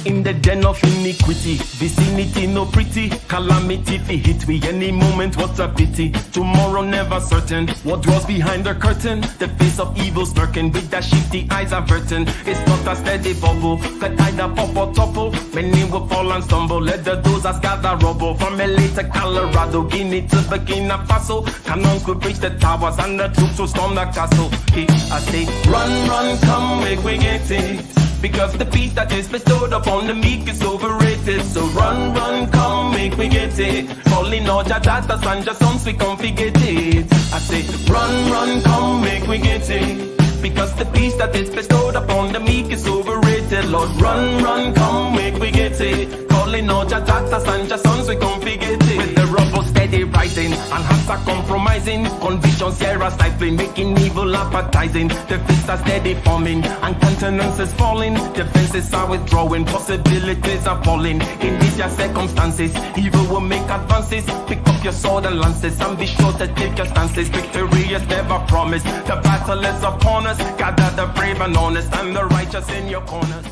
in the den of iniquity. Vicinity no pretty, calamity fi hit we any moment. What a pity. Tomorrow never certain. What dwells behind the curtain? The face of evil smirking with the shifty eyes averting. It's not a steady bubble that either pop or topple. Many will fall and stumble. Let the dozers gather rubble from LA to Colorado, Guinea to Burkina Faso. Cannon could reach the towers and the troops will storm the castle. Hey, I say, run, run, come, make we get it. Because the peace that is bestowed upon the meek is overrated. So run, run, come, make we get it. Calling all your daughters and your sons, we come forget it. I say, run, run, come, make we get it. Because the peace that is bestowed upon the meek is overrated. Lord, run, run, come, make we get it. Calling all your daughters and your sons, we come forget it. With the rubble steady rising, and hearts are compromising. Convictions here are stifling, making evil appetizing. The fists are steady forming, and countenance is falling. Defenses are withdrawing, possibilities are falling. In these your circumstances, evil will make advances. Pick up your sword and lances, and be sure to take your stances. Victory is never promised, the battle is upon us. Gather the brave and honest, and the righteous in your corners.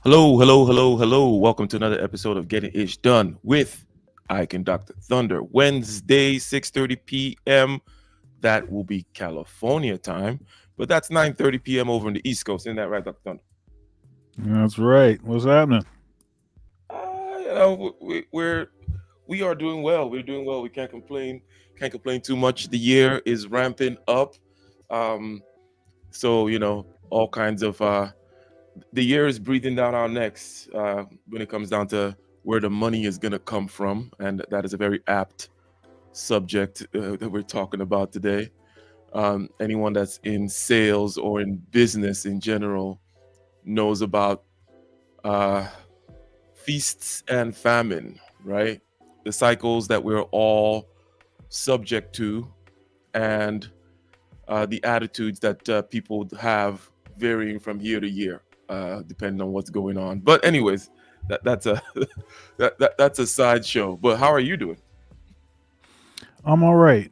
Hello, hello, hello, hello. Welcome to another episode of Getting Ish Done with Ike and Dr. Thunder. Wednesday, 6:30 p.m. That will be California time, but that's 9:30 p.m. over in the East Coast. Isn't that right, Dr. Thunder? That's right. What's happening? We are doing well. We're doing well. We can't complain. Can't complain too much. The year is ramping up. So all kinds of the year is breathing down our necks when it comes down to where the money is going to come from. And that is a very apt subject that we're talking about today. Anyone that's in sales or in business in general knows about feasts and famine, right? The cycles that we're all subject to, and the attitudes that people have varying from year to year, depending on what's going on. But anyways, that's a that's a sideshow. But how are you doing? I'm all right.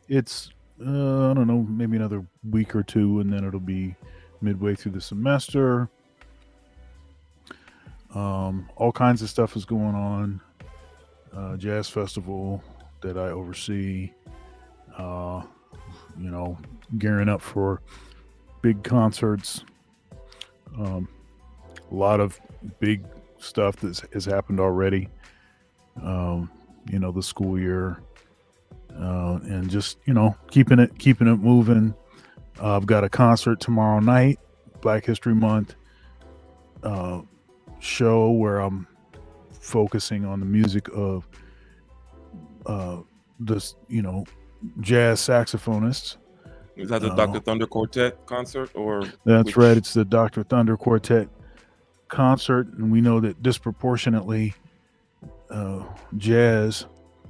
It's I don't know, maybe another week or two, and then it'll be midway through the semester. All kinds of stuff is going on. Jazz festival that I oversee. Gearing up for big concerts. A lot of big stuff that has happened already. The school year, and just keeping it moving. I've got a concert tomorrow night, Black History Month show, where I'm focusing on the music of this jazz saxophonists. Is that the Dr. Thunder Quartet concert, or? That's right. It's the Dr. Thunder Quartet concert, and we know that disproportionately, jazz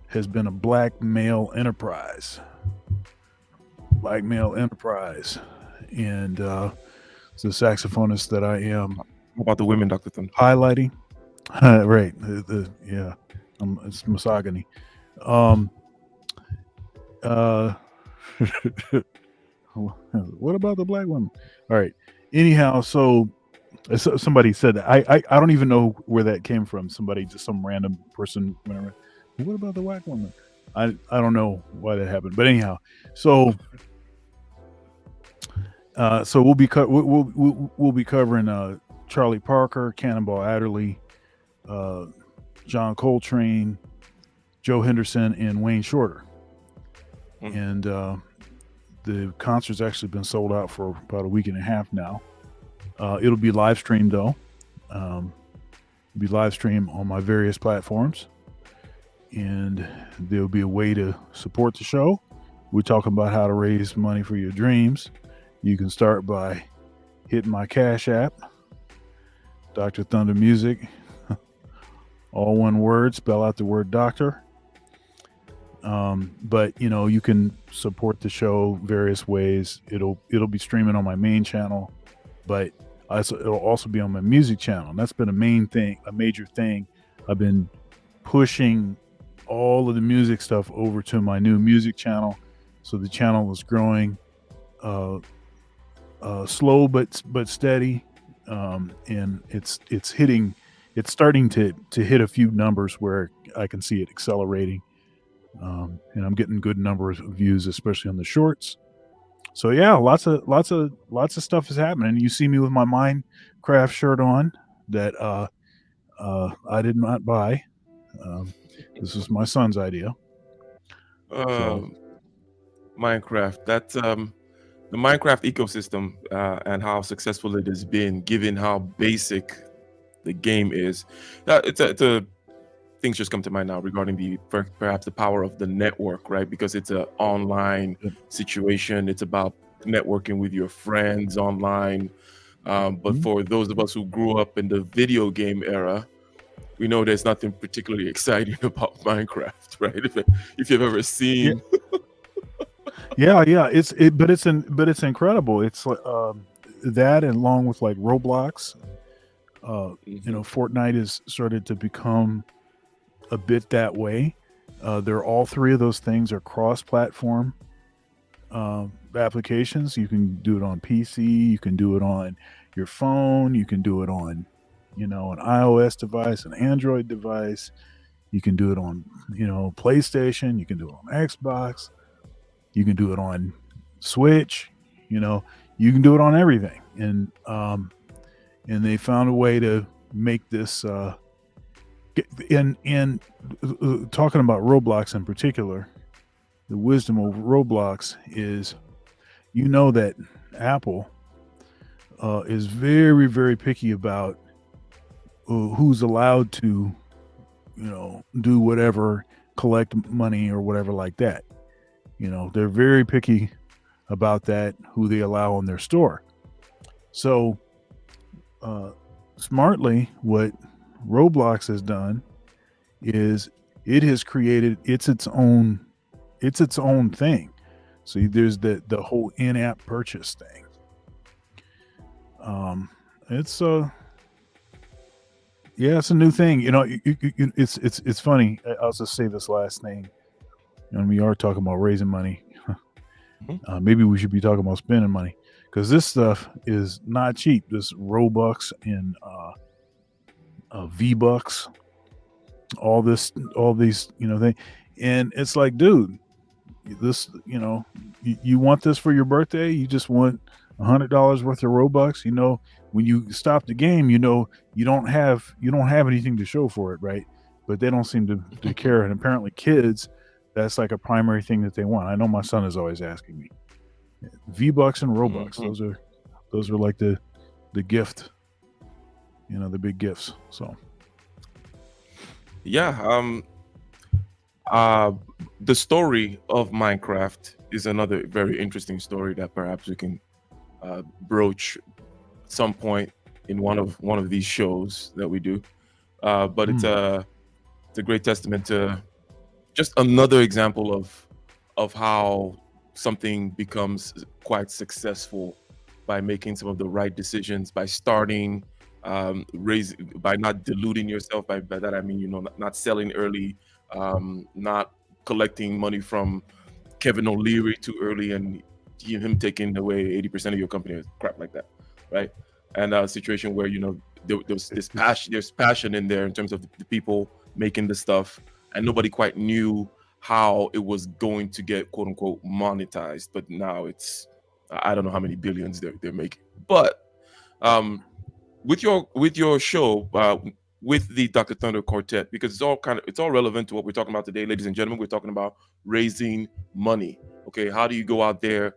has been a black male enterprise, and it's the saxophonist that I am. How about the women, Dr. Thunder? Highlighting, right? It's misogyny. What about the black women? All right. Anyhow, so somebody said that. I don't even know where that came from. Somebody, just some random person went around. What about the black woman? I don't know why that happened, but anyhow, so we'll be covering Charlie Parker, Cannonball Adderley, John Coltrane, Joe Henderson, and Wayne Shorter. And the concert's actually been sold out for about a week and a half now. It'll be live streamed though. It'll be live streamed on my various platforms, and there'll be a way to support the show. We're talking about how to raise money for your dreams. You can start by hitting my Cash App, Dr. Thunder Music, all one word, spell out the word doctor. But you can support the show various ways. It'll be streaming on my main channel, but it'll also be on my music channel. And that's been a major thing. I've been pushing all of the music stuff over to my new music channel. So the channel is growing. uh, slow but steady, and it's starting to hit a few numbers where I can see it accelerating, and I'm getting good numbers of views, especially on the shorts. So yeah, lots of stuff is happening. You see me with my Minecraft shirt on that I did not buy. This was my son's idea. So Um, Minecraft. That's the Minecraft ecosystem and how successful it has been, given how basic the game is. It's a things just come to mind now regarding perhaps the power of the network, right? Because it's an online situation. It's about networking with your friends online. But Mhm. for those of us who grew up in the video game era, we know there's nothing particularly exciting about Minecraft, right? If you've ever Yeah, seen, yeah. But it's incredible. It's like that, and along with like Roblox. Mhm. Fortnite has started to become a bit that way. They're all three of those things are cross-platform applications. You can do it on PC, you can do it on your phone, you can do it on, an iOS device, an Android device. You can do it on, PlayStation. You can do it on Xbox. You can do it on Switch. You know, you can do it on everything, and they found a way to make this. And talking about Roblox in particular, the wisdom of Roblox is, that Apple is very, very picky about who's allowed to, do whatever, collect money or whatever like that. They're very picky about that, who they allow on their store. So, uh, smartly, what Roblox has done is it has created its own thing. So there's the whole in-app purchase thing. It's Yeah, it's a new thing. It's funny. I'll just say this last thing. We are talking about raising money. Mhm. Maybe we should be talking about spending money, because this stuff is not cheap. This Robux and V-Bucks, all these, thing, and it's like, dude, this, you want this for your birthday? You just want $100 worth of Robux? When you stop the game, you don't have anything to show for it, right? But they don't seem to care, and apparently kids, that's like a primary thing that they want. I know my son is always asking me V-Bucks and Robux. Mhm. Those are like the gift, the big gifts. So Yeah. Uh, the story of Minecraft is another very interesting story that perhaps we can broach at some point in one of these shows that we do. But it's mm, a great testament to just another example of how something becomes quite successful by making some of the right decisions, by starting raise by not diluting yourself. By that I mean, not selling early, not collecting money from Kevin O'Leary too early, and him taking away 80% of your company, or crap like that, right? And a situation where there's this passion, there's passion in there in terms of the people making the stuff, and nobody quite knew how it was going to get quote unquote monetized. But now I don't know how many billions they're making. But um, with your show, with the Dr. Thunder Quartet, because it's all relevant to what we're talking about today, ladies and gentlemen. We're talking about raising money. Okay, how do you go out there,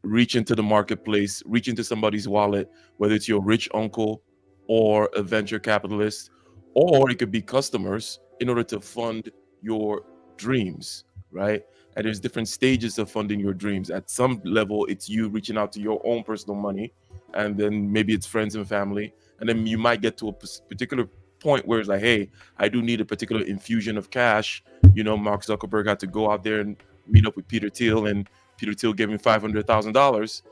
reach into the marketplace, reach into somebody's wallet, whether it's your rich uncle or a venture capitalist, or it could be customers, in order to fund your dreams, right? And there's different stages of funding your dreams. At some level, it's you reaching out to your own personal money, and then maybe it's friends and family, and then you might get to a particular point where it's like, hey, I do need a particular infusion of cash. Mark Zuckerberg had to go out there and meet up with Peter Thiel, and Peter Thiel gave him $500,000,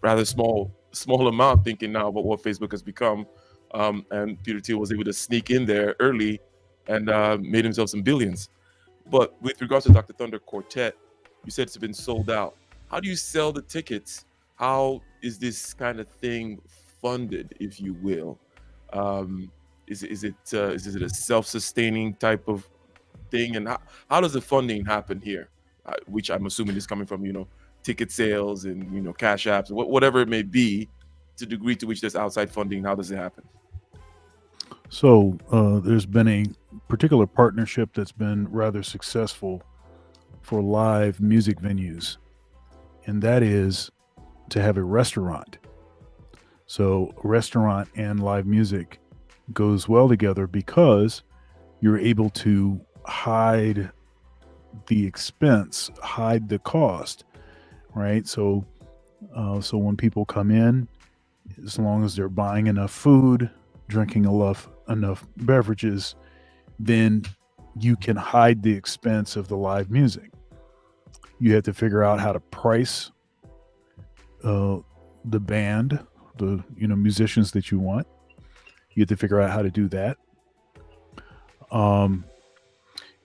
rather small amount, thinking now about what Facebook has become. And Peter Thiel was able to sneak in there early and made himself some billions. But with regards to Dr. Thunder Quartet, you said it's been sold out. how do you sell the tickets? How is this kind of thing funded, if you will? Um, is it a self-sustaining type of thing, and how does the funding happen here? Which I'm assuming is coming from ticket sales and cash apps, whatever it may be, to the degree to which there's outside funding. How does it happen? So there's been a particular partnership that's been rather successful for live music venues, and that is to have a restaurant. So a restaurant and live music goes well together because you're able to hide the expense, hide the cost, right? So when people come in, as long as they're buying enough food, drinking enough beverages, then you can hide the expense of the live music. You have to figure out how to price the band, the musicians that you want. You have to figure out how to do that.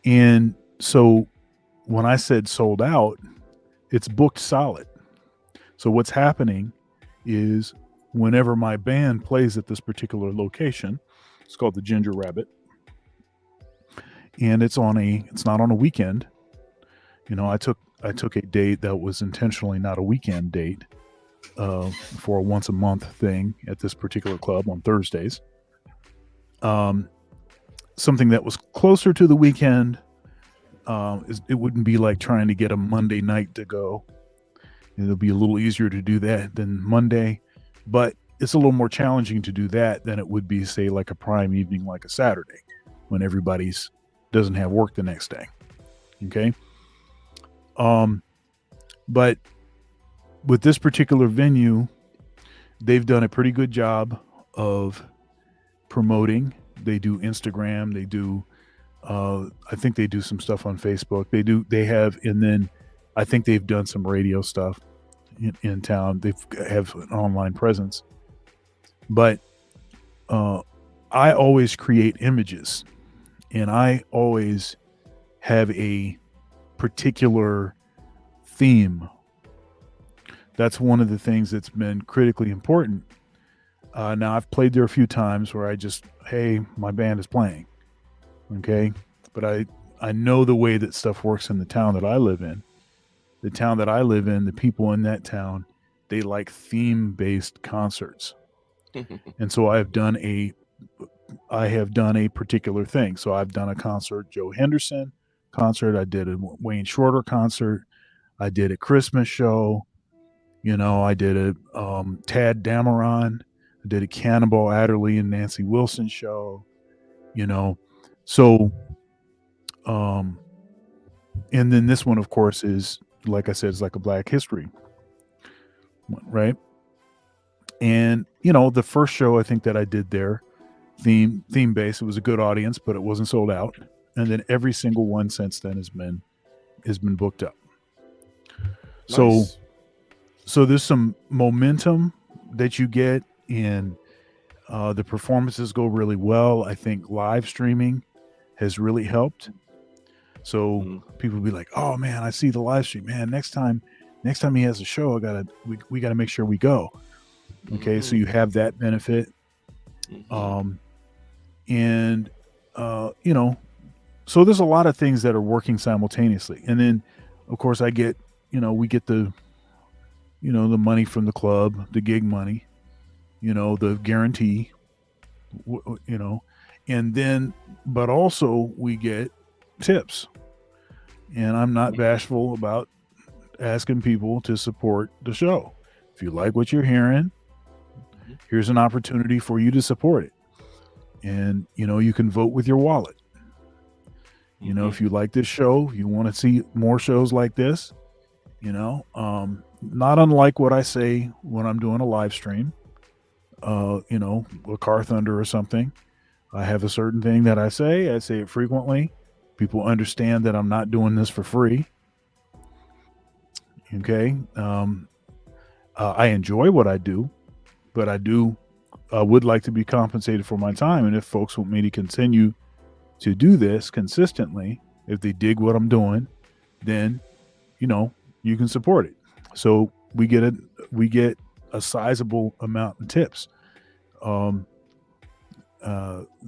And so when I said sold out, it's booked solid. So what's happening is whenever my band plays at this particular location, it's called the Ginger Rabbit, and it's not on a weekend. I took a date that was intentionally not a weekend date for a once a month thing at this particular club on Thursdays. Something that was closer to the weekend. It wouldn't be like trying to get a Monday night to go. It'll be a little easier to do that than Monday, but it's a little more challenging to do that than it would be, say, like a prime evening, like a Saturday, when everybody's doesn't have work the next day. Okay. But with this particular venue, they've done a pretty good job of promoting. They do Instagram. They do, I think they do some stuff on Facebook. They have, and then I think they've done some radio stuff in town. They have an online presence. But I always create images, and I always have a particular theme. That's one of the things that's been critically important. Now, I've played there a few times where hey, my band is playing. Okay. But I know the way that stuff works in the town that I live in. The town that I live in, the people in that town, they like theme-based concerts. And so I have done a particular thing. So I've done a concert, Joe Henderson concert. I did a Wayne Shorter concert. I did a Christmas show. I did a Tad Dameron. I did a Cannonball Adderley and Nancy Wilson show. So, and then this one, of course, is, like I said, it's like a Black History one, right? And the first show I think that I did there, theme based, it was a good audience, but it wasn't sold out. And then every single one since then has been booked up. Nice. So there's some momentum that you get, and the performances go really well. I think live streaming has really helped. So people will be like, "Oh man, I see the live stream, man. Next time he has a show, we gotta make sure we go." Okay, so you have that benefit. So there's a lot of things that are working simultaneously. And then of course we get the money from the club, the gig money, the guarantee, and then, but also we get tips. And I'm not bashful about asking people to support the show. If you like what you're hearing, here's an opportunity for you to support it. And, you can vote with your wallet. If you like this show, you want to see more shows like this, not unlike what I say when I'm doing a live stream, a Car Thunder or something. I have a certain thing that I say it frequently. People understand that I'm not doing this for free. Okay. I enjoy what I do, but I would like to be compensated for my time. And if folks want me to continue to do this consistently, if they dig what I'm doing, then, you can support it. So we get a sizable amount in tips. The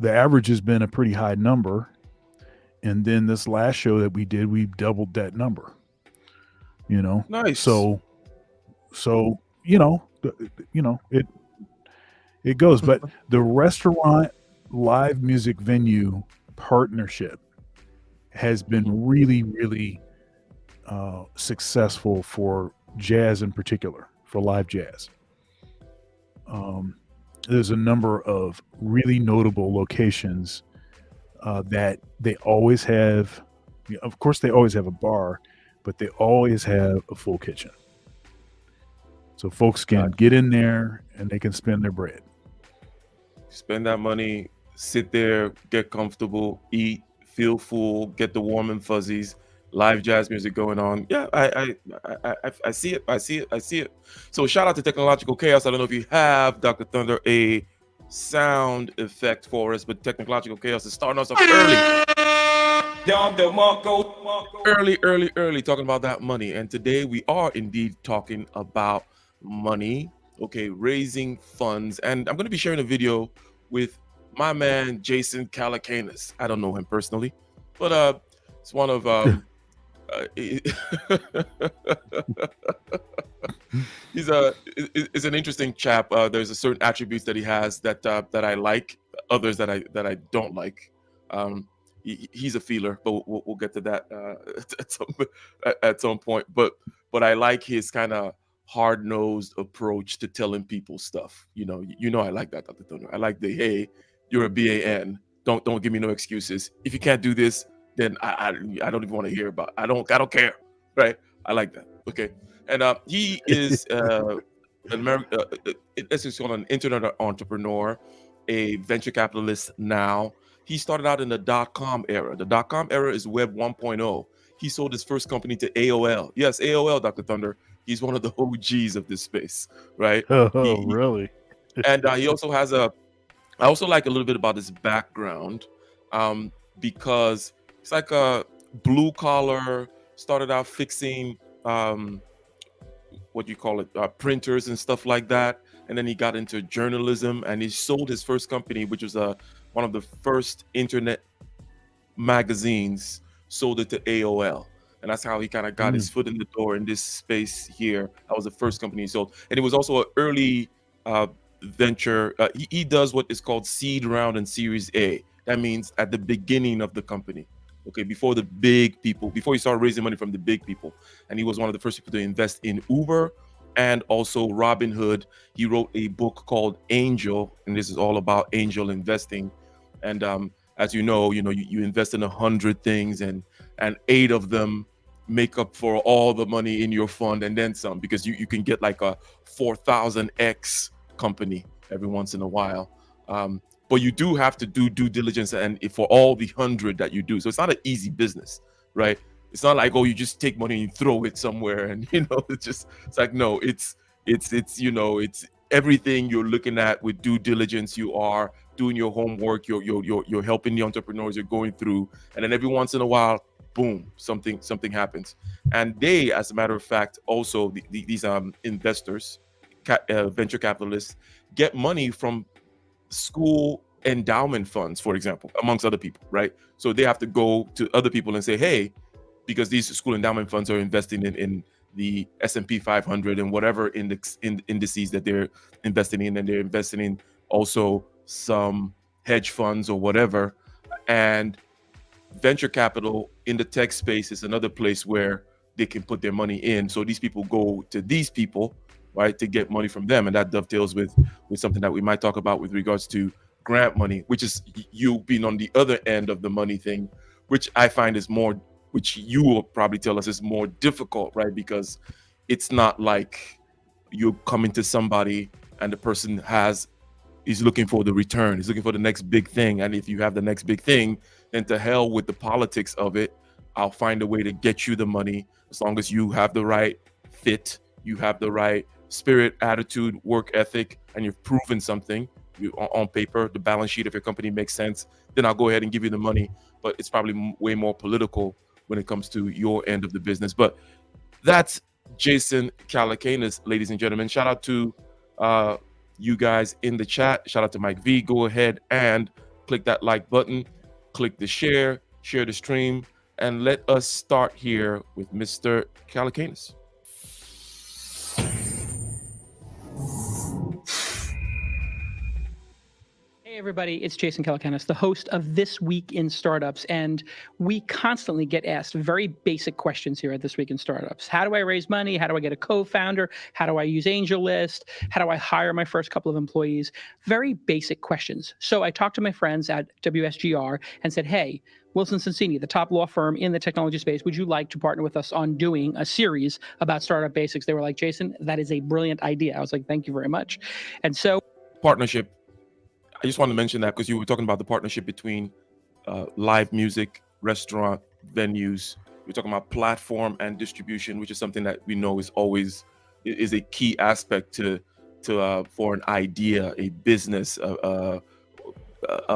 average has been a pretty high number, and then this last show that we did, we doubled that number. Nice. So it goes. But the restaurant live music venue partnership has been really, really successful for jazz in particular, for live jazz. There's a number of really notable locations that they always have. Of course, they always have a bar, but they always have a full kitchen. So folks can get in there and they can spend their bread. Spend that money, sit there, get comfortable, eat, feel full, get the warm and fuzzies, live jazz music going on. Yeah, I see it. I see it. So shout out to Technological Chaos. I don't know if you have, Dr. Thunder, a sound effect for us, but Technological Chaos is starting us off early, talking about that money. And today we are indeed talking about money. Okay, raising funds. And I'm going to be sharing a video with my man, Jason Calacanis. I don't know him personally, but it's one of he's an interesting chap. There's a certain attributes that he has that I like, others that I don't like. He's a feeler, but we'll get to that at some point. But I like his kind of hard-nosed approach to telling people stuff. I like that, Dr. Thunder. I like the, hey, you're a BAN. Don't give me no excuses. If you can't do this, then I don't even want to hear about it. I don't care, right? I like that. Okay, and he is an internet entrepreneur, a venture capitalist now. He started out in the dot-com era. The dot-com era is Web 1.0. He sold his first company to AOL. Yes, AOL, Dr. Thunder. He's one of the OGs of this space, right? Really? And he also has I also like a little bit about his background, because it's like a blue collar, started out fixing, what do you call it, printers and stuff like that. And then he got into journalism, and he sold his first company, which was one of the first internet magazines, sold it to AOL. And that's how he kind of got his foot in the door in this space here. That was the first company he sold. And it was also an early venture. He does what is called seed round and Series A. That means at the beginning of the company. Okay, before the big people, before he started raising money from the big people. And he was one of the first people to invest in Uber and also Robinhood. He wrote a book called Angel, and this is all about angel investing. And as you know, you invest in 100 things, and 8 of them make up for all the money in your fund and then some, because you can get like a 4,000x company every once in a while. But you do have to do due diligence and for all the 100 that you do. So it's not an easy business, right? It's not like, oh, you just take money and throw it somewhere and it's like, no, it's everything you're looking at with due diligence. You are doing your homework, you're helping the entrepreneurs you're going through, and then every once in a while, boom, something happens. And they, as a matter of fact, also these investors, venture capitalists, get money from school endowment funds, for example, amongst other people, right? So they have to go to other people and say, hey, because these school endowment funds are investing in the S&P 500 and whatever indices that they're investing in, and they're investing in also some hedge funds or whatever. And venture capital in the tech space is another place where they can put their money in. So these people go to these people, right, to get money from them. And that dovetails with something that we might talk about with regards to grant money, which is you being on the other end of the money thing, which I find is more, which you will probably tell us is more difficult, right? Because it's not like you're coming to somebody and the person is looking for the return, he's looking for the next big thing. And if you have the next big thing, then to hell with the politics of it. I'll find a way to get you the money, as long as you have the right fit, you have the right spirit, attitude, work ethic, and you've proven something on paper, the balance sheet of your company makes sense, then I'll go ahead and give you the money. But it's probably way more political when it comes to your end of the business. But that's Jason Calacanis, ladies and gentlemen. Shout out to you guys in the chat. Shout out to Mike V. Go ahead and click that like button, click the share the stream, and let us start here with Mr. Calacanis. Hey everybody, it's Jason Calacanis, the host of This Week in Startups, and we constantly get asked very basic questions here at This Week in Startups. How do I raise money? How do I get a co-founder? How do I use AngelList? How do I hire my first couple of employees? Very basic questions. So I talked to my friends at WSGR and said, hey, Wilson Sonsini, the top law firm in the technology space, would you like to partner with us on doing a series about startup basics? They were like, Jason, that is a brilliant idea. I was like, thank you very much. And so partnership. I just want to mention that because you were talking about the partnership between live music, restaurant, venues. We're talking about platform and distribution, which is something that we know is always is a key aspect to for an idea, a business, a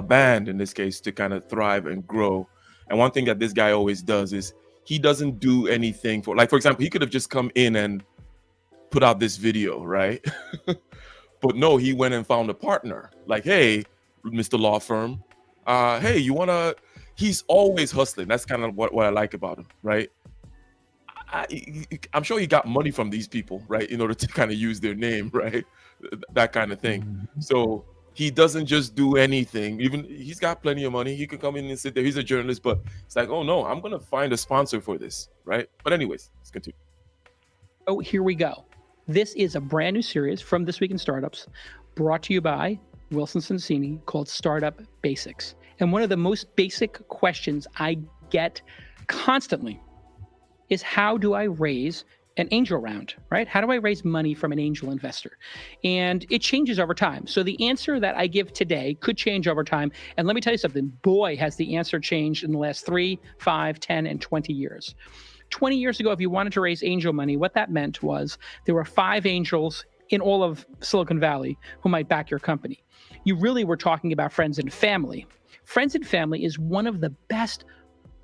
band in this case, to kind of thrive and grow. And one thing that this guy always does is he doesn't do anything for, like, for example, he could have just come in and put out this video, right? But no, he went and found a partner. Like, hey, Mr. Law Firm, hey, you wanna? He's always hustling. That's kind of what I like about him, right? I'm sure he got money from these people, right, in order to kind of use their name, right? That kind of thing. Mm-hmm. So he doesn't just do anything. Even he's got plenty of money. He could come in and sit there. He's a journalist, but it's like, oh no, I'm gonna find a sponsor for this, right? But anyways, let's continue. Oh, here we go. This is a brand new series from This Week in Startups, brought to you by Wilson Sonsini, called Startup Basics. And one of the most basic questions I get constantly is, how do I raise an angel round, right? How do I raise money from an angel investor? And it changes over time. So the answer that I give today could change over time. And let me tell you something, boy, has the answer changed in the last 3, 5, 10, and 20 years. 20 years ago, if you wanted to raise angel money, what that meant was there were 5 angels in all of Silicon Valley who might back your company. You really were talking about friends and family. Friends and family is one of the best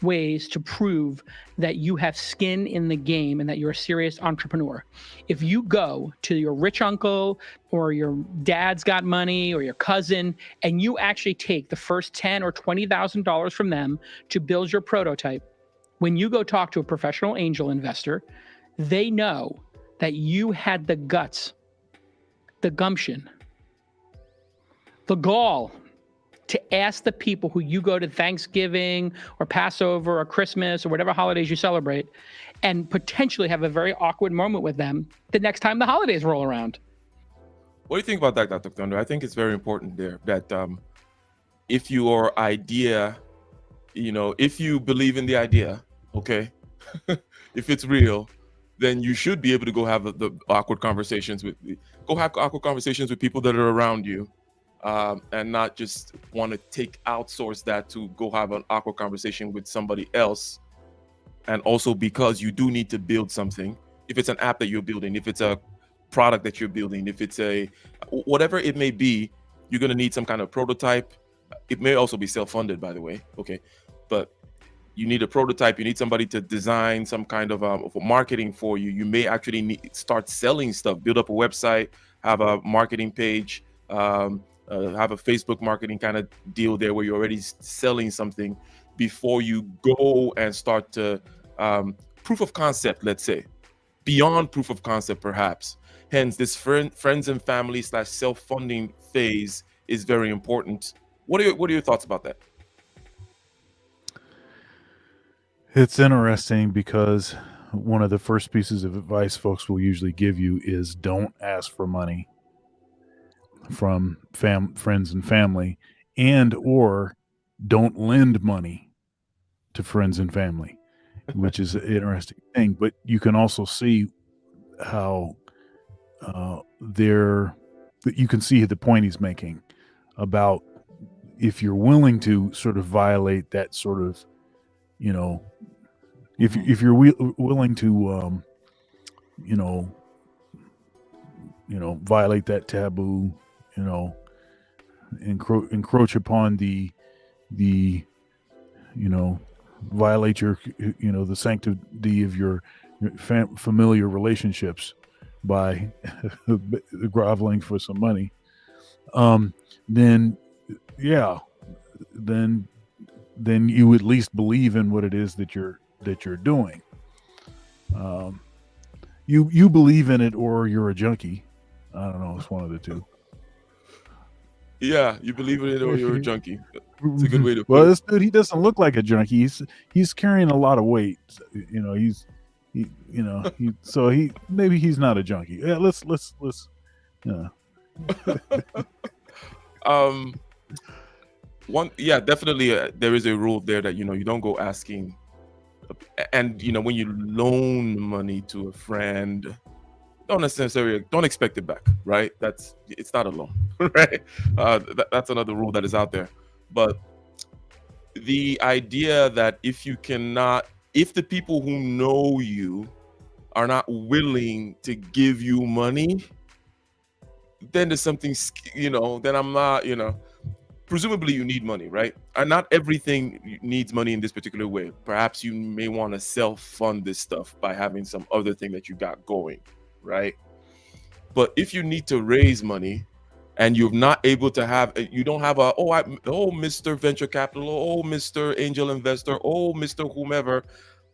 ways to prove that you have skin in the game and that you're a serious entrepreneur. If you go to your rich uncle or your dad's got money or your cousin, and you actually take the first $10,000 or $20,000 from them to build your prototype, when you go talk to a professional angel investor, they know that you had the guts, the gumption, the gall to ask the people who you go to Thanksgiving or Passover or Christmas or whatever holidays you celebrate, and potentially have a very awkward moment with them the next time the holidays roll around. What do you think about that, Dr. Thunder? I think it's very important there that if your idea, if you believe in the idea, okay, if it's real, then you should be able to go have the awkward conversations with people that are around you, and not just want to outsource that to go have an awkward conversation with somebody else. And also because you do need to build something. If it's an app that you're building, if it's a product that you're building, if it's whatever it may be, you're going to need some kind of prototype. It may also be self-funded, by the way. Okay. But you need a prototype. You need somebody to design some kind of marketing for you. You may actually start selling stuff, build up a website, have a marketing page, have a Facebook marketing kind of deal there where you're already selling something before you go and start to proof of concept, let's say, beyond proof of concept, perhaps. Hence, this friends and family / self-funding phase is very important. What are your thoughts about that? It's interesting because one of the first pieces of advice folks will usually give you is don't ask for money from friends and family, and or don't lend money to friends and family, which is an interesting thing. But you can also see how you can see the point he's making about if you're willing to sort of violate that sort of, if you're willing to violate that taboo, encroach upon the violate your the sanctity of your familiar relationships by groveling for some money, then yeah, then you at least believe in what it is that you're doing. You believe in it, or you're a junkie. I don't know. It's one of the two. Yeah, you believe in it or you're a junkie. It's a good way to put Well, it. this dude, he doesn't look like a junkie. He's carrying a lot of weight. You know, so maybe he's not a junkie. Yeah, let's yeah. Definitely there is a rule there that you don't go asking, and when you loan money to a friend, don't expect it back, right? It's not a loan. Right? That's another rule that is out there. But the idea that if the people who know you are not willing to give you money, then there's something, then I'm not, presumably you need money, right? And not everything needs money in this particular way. Perhaps you may want to self-fund this stuff by having some other thing that you got going, right? But if you need to raise money and you're not able to you don't have Mr. Venture Capital, Mr. Angel Investor, Mr. Whomever,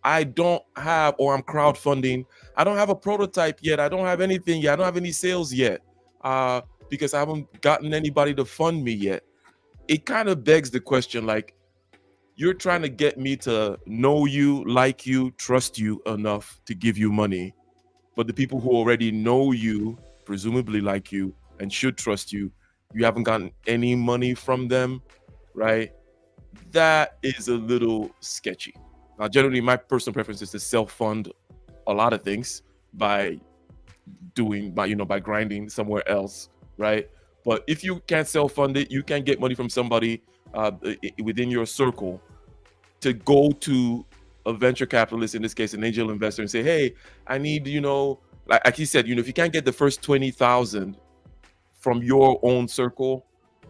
I don't have, or I'm crowdfunding, I don't have a prototype yet, I don't have anything yet, I don't have any sales yet, because I haven't gotten anybody to fund me yet. It kind of begs the question, like, you're trying to get me to know you, like you, trust you enough to give you money. But the people who already know you, presumably like you, and should trust you, you haven't gotten any money from them, right? That is a little sketchy. Now, generally, my personal preference is to self-fund a lot of things by grinding somewhere else, right? But if you can't self-fund it, you can get money from somebody within your circle to go to a venture capitalist, in this case, an angel investor, and say, hey, I need, like he said, if you can't get the first 20,000 from your own circle,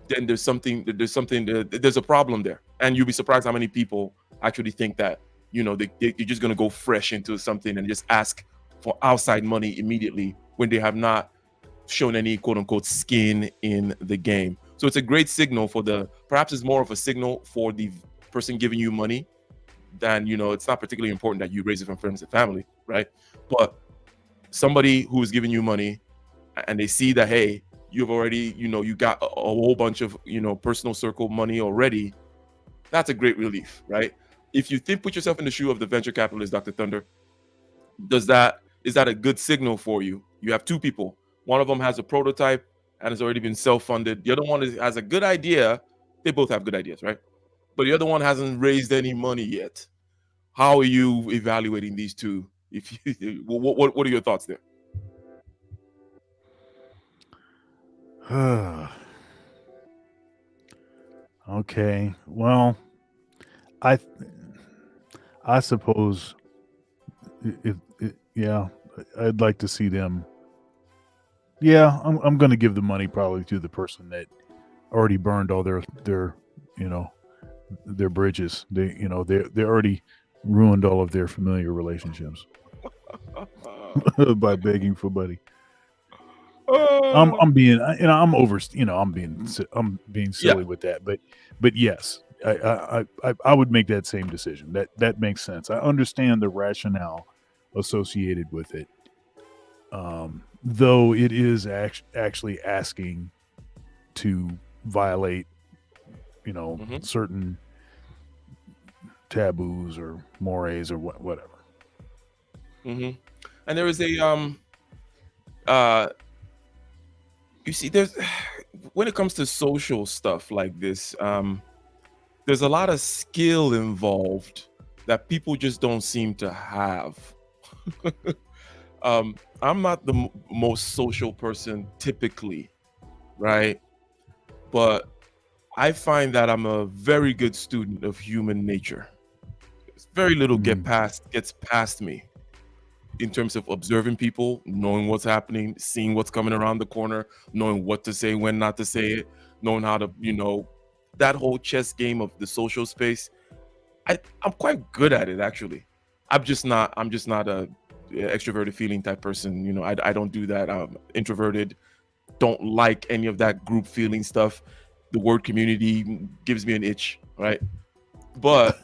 then there's a problem there. And you'll be surprised how many people actually think that, you're just going to go fresh into something and just ask for outside money immediately when they have not shown any quote unquote skin in the game. So it's a great signal perhaps it's more of a signal for the person giving you money than, it's not particularly important that you raise it from friends and family, right? But somebody who is giving you money and they see that, hey, you've already, you got a whole bunch of, personal circle money already, that's a great relief, right? If you put yourself in the shoe of the venture capitalist, Dr. Thunder, is that a good signal for you? You have two people. One of them has a prototype and has already been self-funded. The other one has a good idea. They both have good ideas, right? But the other one hasn't raised any money yet. How are you evaluating these two? What are your thoughts there? Okay. Well, I suppose I'd like to see them. Yeah, I'm going to give the money probably to the person that already burned all their bridges. They already ruined all of their familiar relationships by begging for money. I'm being silly with that, but yes, I would make that same decision. That makes sense. I understand the rationale associated with it, though it is actually asking to violate, certain taboos or mores or whatever. And there is you see, when it comes to social stuff like this, there's a lot of skill involved that people just don't seem to have. I'm not the most social person typically, right? But I find that I'm a very good student of human nature. Very little gets past me in terms of observing people, knowing what's happening, seeing what's coming around the corner, knowing what to say, when not to say it, knowing how to, that whole chess game of the social space. I'm quite good at it, actually. I'm just not a extroverted feeling type person. You know, I don't do that. I'm introverted, don't like any of that group feeling stuff. The word community gives me an itch, right? But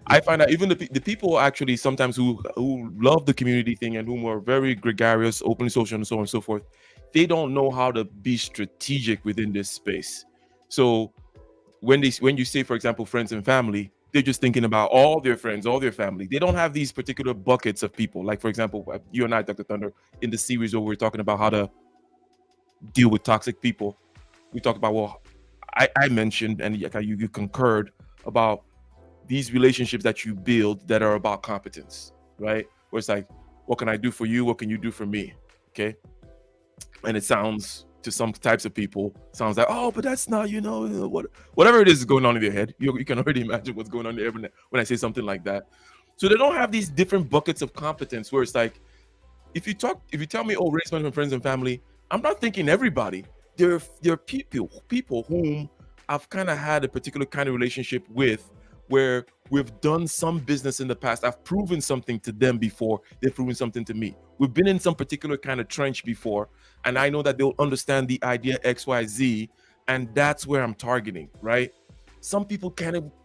I find that even the people actually sometimes who love the community thing and whom are very gregarious, openly social, and so on and so forth, they don't know how to be strategic within this space. So when you say, for example, friends and family, they're just thinking about all their friends, all their family. They don't have these particular buckets of people. Like, for example, you and I, Dr. Thunder, in the series where we're talking about how to deal with toxic people, we talked about, well, I mentioned, and you concurred about these relationships that you build that are about competence, right? Where it's like, what can I do for you? What can you do for me? Okay. And it sounds to some types of people, sounds like, oh, but that's not, whatever it is going on in their head. You can already imagine what's going on there when I say something like that. So they don't have these different buckets of competence where it's like, if you tell me, oh, raise money from friends and family, I'm not thinking everybody. There are people whom I've kind of had a particular kind of relationship with, where we've done some business in the past. I've proven something to them before. They've proven something to me. We've been in some particular kind of trench before, and I know that they'll understand the idea XYZ, and that's where I'm targeting, right? Some people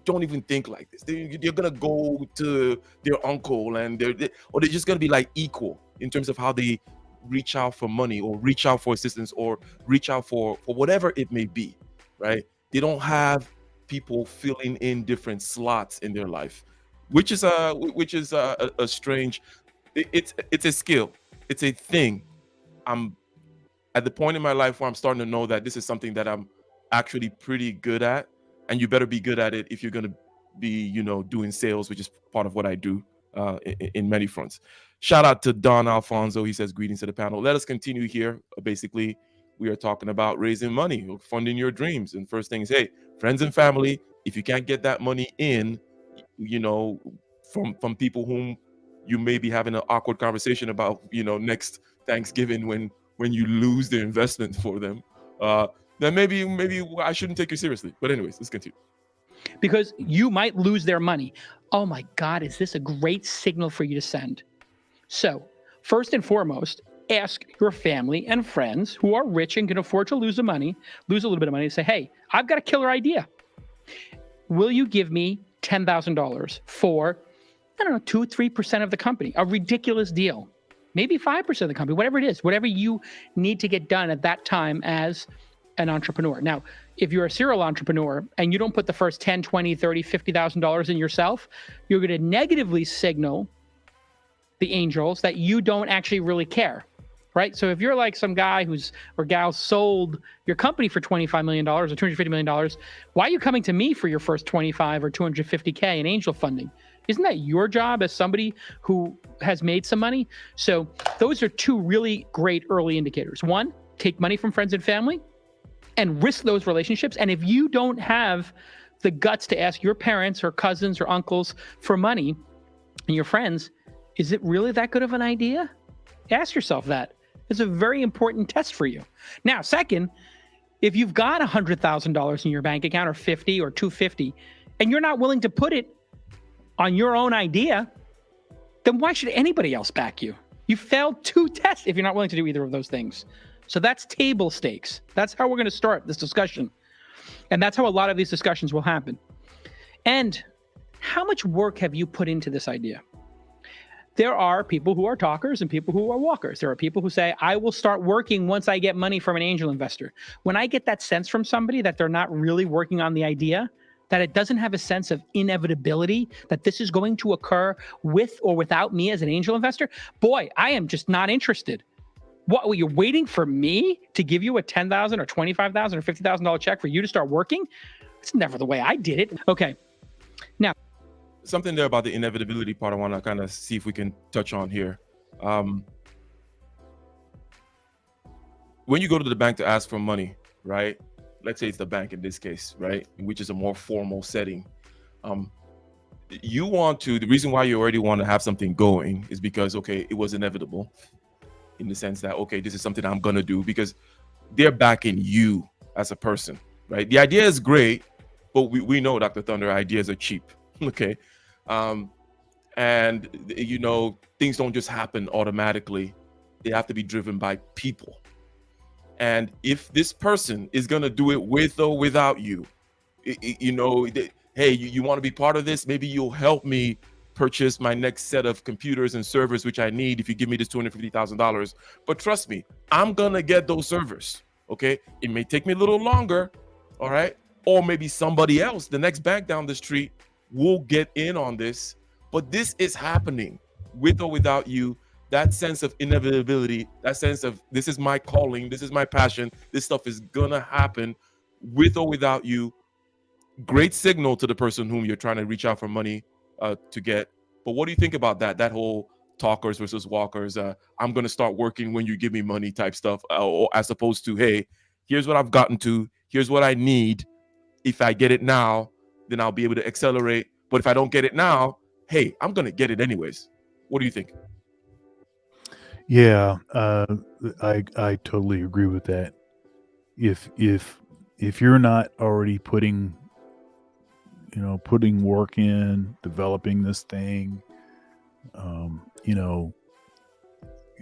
don't even think like this. They're gonna go to their uncle, and they're just gonna be like equal in terms of how they reach out for money, or reach out for assistance, or reach out for whatever it may be, right? They don't have people filling in different slots in their life, which is a strange. It's a skill. It's a thing. I'm at the point in my life where I'm starting to know that this is something that I'm actually pretty good at, and you better be good at it if you're going to be, doing sales, which is part of what I do in many fronts. Shout out to Don Alfonso. He says, greetings to the panel. Let us continue here. Basically, we are talking about raising money, funding your dreams. And first thing is, hey, friends and family, if you can't get that money in, from people whom you may be having an awkward conversation about, next Thanksgiving when you lose their investment for them, then maybe I shouldn't take you seriously. But anyways, let's continue. Because you might lose their money. Oh my God, is this a great signal for you to send? So first and foremost, ask your family and friends who are rich and can afford to lose a little bit of money, and say, hey, I've got a killer idea. Will you give me $10,000 for, 2-3% of the company? A ridiculous deal. Maybe 5% of the company, whatever it is, whatever you need to get done at that time as an entrepreneur. Now, if you're a serial entrepreneur and you don't put the first $10, $20, $30, $50,000 in yourself, you're going to negatively signal the angels that you don't actually really care. Right? So if you're like some guy or gal sold your company for $25 million or $250 million, why are you coming to me for your first 25 or 250K in angel funding? Isn't that your job as somebody who has made some money? So those are two really great early indicators. One, take money from friends and family and risk those relationships. And if you don't have the guts to ask your parents or cousins or uncles for money and your friends, is it really that good of an idea? Ask yourself that. It's a very important test for you. Now, second, if you've got $100,000 in your bank account, or 50 or 250, and you're not willing to put it on your own idea, then why should anybody else back you? You failed two tests if you're not willing to do either of those things. So that's table stakes. That's how we're going to start this discussion. And that's how a lot of these discussions will happen. And how much work have you put into this idea? There are people who are talkers and people who are walkers. There are people who say, I will start working once I get money from an angel investor. When I get that sense from somebody that they're not really working on the idea, that it doesn't have a sense of inevitability, that this is going to occur with or without me as an angel investor, boy, I am just not interested. What, you're waiting for me to give you a $10,000 or $25,000 or $50,000 check for you to start working? It's never the way I did it. Okay. Now, something there about the inevitability part I want to kind of see if we can touch on here. When you go to the bank to ask for money, right? Let's say it's the bank in this case, right? Which is a more formal setting. The reason why you already want to have something going is because, okay, it was inevitable in the sense that, okay, this is something I'm going to do because they're backing you as a person, right? The idea is great, but we know, Dr. Thunder, ideas are cheap. Okay. And things don't just happen automatically. They have to be driven by people. And if this person is going to do it with or without you, hey, you want to be part of this? Maybe you'll help me purchase my next set of computers and servers, which I need if you give me this $250,000. But trust me, I'm going to get those servers. Okay. It may take me a little longer. All right. Or maybe somebody else, the next bank down the street, will get in on this. But this is happening with or without you. That sense of inevitability, that sense of this is my calling, this is my passion, this stuff is going to happen with or without you. Great signal to the person whom you're trying to reach out for money to get. But what do you think about that whole talkers versus walkers, I'm going to start working when you give me money type stuff, or as opposed to, hey, here's what I've gotten to, here's what I need. If I get it now, then I'll be able to accelerate. But if I don't get it now, hey, I'm going to get it anyways. What do you think? Yeah, I totally agree with that. If you're not already putting work in, developing this thing,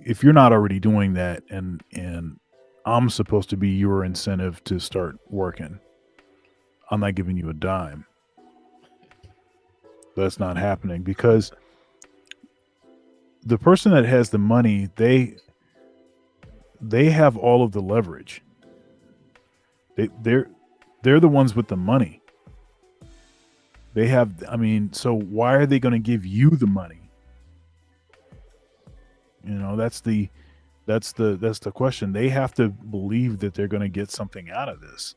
if you're not already doing that, and I'm supposed to be your incentive to start working, I'm not giving you a dime. That's not happening, because the person that has the money, they have all of the leverage. They're the ones with the money. They have, so why are they going to give you the money? That's the question. They have to believe that they're going to get something out of this.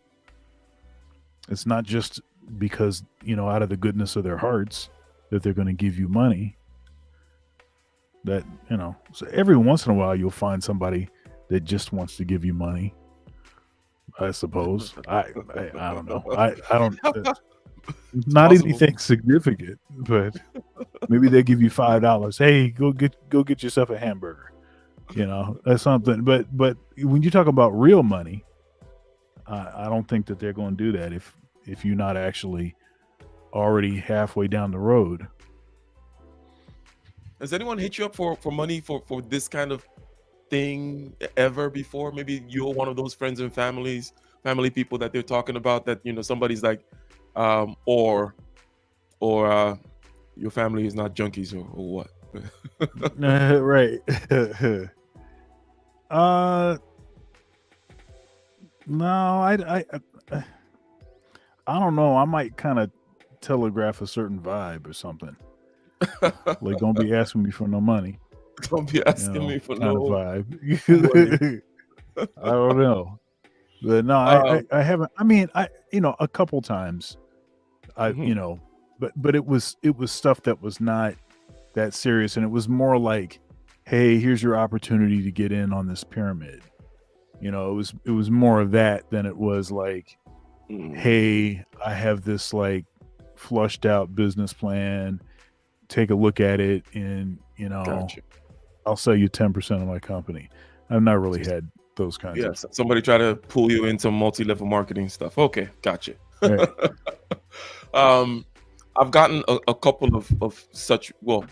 It's not just because, out of the goodness of their hearts that they're going to give you money. That, so every once in a while you'll find somebody that just wants to give you money, I suppose. I don't know. I don't, not possible. anything significant, but maybe they give you $5. Hey, go get yourself a hamburger. That's something. But when you talk about real money, I don't think that they're going to do that if you're not actually already halfway down the road. Has anyone hit you up for money for this kind of thing ever before? Maybe you're one of those friends and family people that they're talking about, that somebody's like, or your family is not junkies or what? Right. No, I don't know. I might kind of telegraph a certain vibe or something. Like, don't be asking me for no money. Don't be asking me for no vibe. I don't know, but no, I haven't. A couple times, but it was stuff that was not that serious, and it was more like, hey, here's your opportunity to get in on this pyramid. It was more of that than it was like, hey, I have this like flushed out business plan. Take a look at it, and Gotcha. I'll sell you 10% of my company. I've not really had those kinds of. Yes, somebody try to pull you into multi-level marketing stuff. Okay, gotcha. Right. I've gotten a couple of such. Well,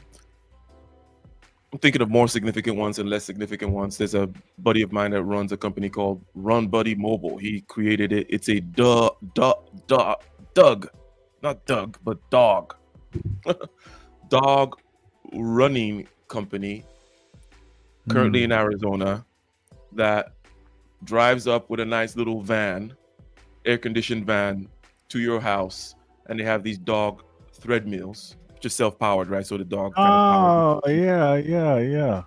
I'm thinking of more significant ones and less significant ones. There's a buddy of mine that runs a company called Run Buddy Mobile. He created it. It's a dog running company, currently in Arizona, that drives up with a nice little van, air-conditioned van, to your house, and they have these dog thread mills, just self-powered, right? So the dog kind of powers. Yeah.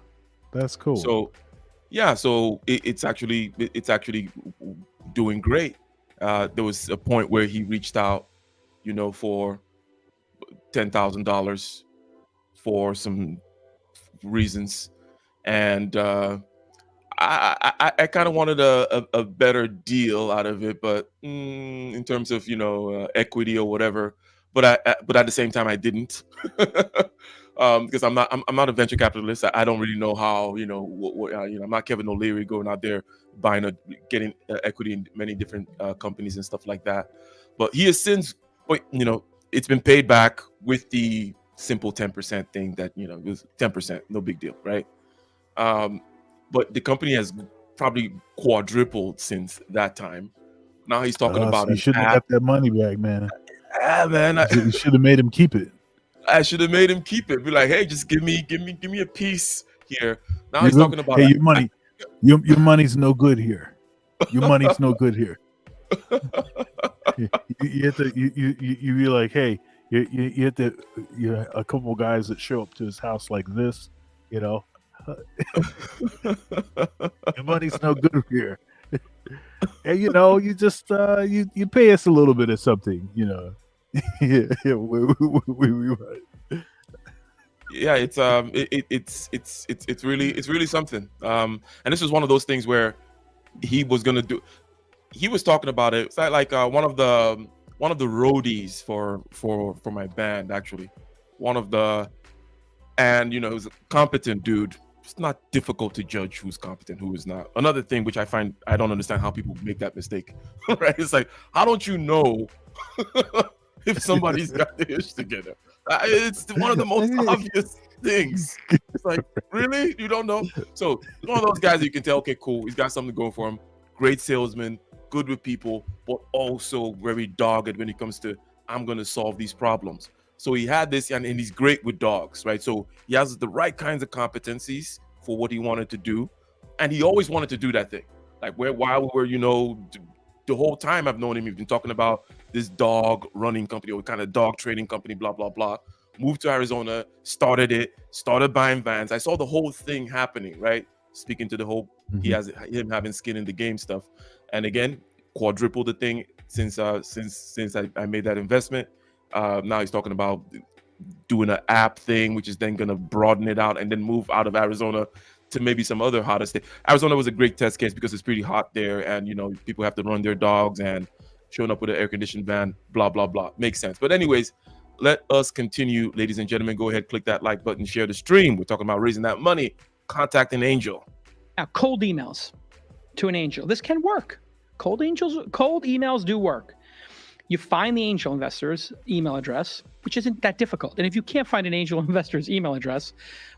That's cool. So it's actually doing great. There was a point where he reached out, for $10,000 for some reasons, and I kind of wanted a better deal out of it, but in terms of equity or whatever, but at the same time I didn't, because I'm not a venture capitalist. I don't really know how I'm not Kevin O'Leary going out there getting equity in many different companies and stuff like that. But he has since, it's been paid back with the simple 10% thing that, you know, it was 10%, no big deal, right? But the company has probably quadrupled since that time. Now he's talking about So you an shouldn't have app. got that money back, man. Man, You should have made him keep it. I should have made him keep it. Be like, hey, just give me a piece here. Now he's talking about Hey, your money's no good here. Your money's no good here. You have to you be like, hey, you have to, a couple guys that show up to his house like this, you know. Your money's no good here. And you know, you just you pay us a little bit of something, you know. Yeah, it's really something. And this was one of those things where he was talking about it. It's like one of the roadies for my band, actually. And you know, he was a competent dude. It's not difficult to judge who's competent, who is not. Another thing which I don't understand how people make that mistake. Right? It's like, how don't you know if somebody's got the ish together? It's one of the most obvious things. It's like, really? You don't know? So one of those guys that you can tell, okay, cool, he's got something going for him. Great salesman, good with people, but also very dogged when it comes to, I'm going to solve these problems. So he had this, and he's great with dogs, right? So he has the right kinds of competencies for what he wanted to do. And he always wanted to do that thing. Like while we were, you know, the whole time I've known him, he's been talking about this dog running company or kind of dog trading company, blah, blah, blah. Moved to Arizona, started buying vans. I saw the whole thing happening, right? Speaking to the whole, him having skin in the game stuff. And again, quadrupled the thing since I made that investment. Now he's talking about doing an app thing, which is then going to broaden it out and then move out of Arizona to maybe some other hotter state. Arizona was a great test case because it's pretty hot there, and you know, people have to run their dogs, and showing up with an air-conditioned van, blah, blah, blah. Makes sense. But anyways, let us continue, ladies and gentlemen. Go ahead, click that like button, share the stream. We're talking about raising that money, contact an angel. Now, cold emails to an angel. This can work. Cold emails do work. You find the angel investor's email address, which isn't that difficult. And if you can't find an angel investor's email address,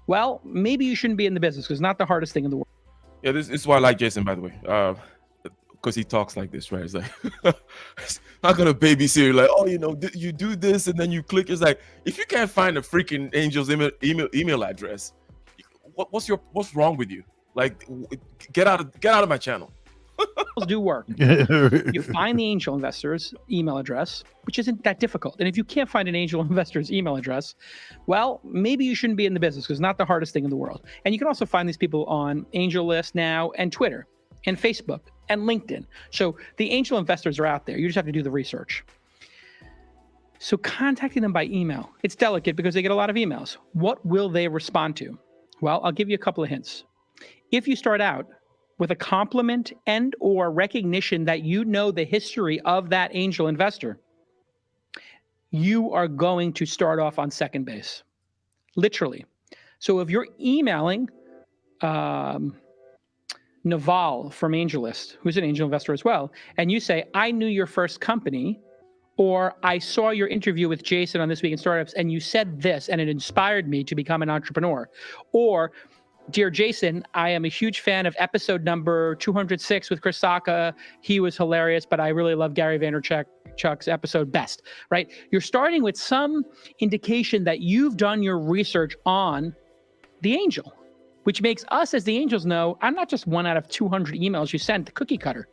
well, maybe you shouldn't be in the business, because it's not the hardest thing in the world. Yeah, this is why I like Jason, by the way, because he talks like this, right? It's like, it's not gonna babysit you, like, oh, you know, you do this and then you click. It's like, if you can't find a freaking angel's email address, what's wrong with you? Like, get out of my channel. Do work. You find the angel investor's email address, which isn't that difficult. And if you can't find an angel investor's email address, well, maybe you shouldn't be in the business, because it's not the hardest thing in the world. And you can also find these people on AngelList now, and Twitter, and Facebook, and LinkedIn. So the angel investors are out there. You just have to do the research. So contacting them by email, it's delicate because they get a lot of emails. What will they respond to? Well, I'll give you a couple of hints. If you start out with a compliment and or recognition that you know the history of that angel investor, you are going to start off on second base, literally. So if you're emailing Naval from AngelList, who's an angel investor as well, and you say, I knew your first company, or I saw your interview with Jason on This Week in Startups, and you said this, and it inspired me to become an entrepreneur, or Dear Jason, I am a huge fan of episode number 206 with Chris Sacca. He was hilarious, but I really love Gary Vaynerchuk's episode best, right? You're starting with some indication that you've done your research on the angel, which makes us as the angels know, I'm not just one out of 200 emails you sent, the cookie cutter.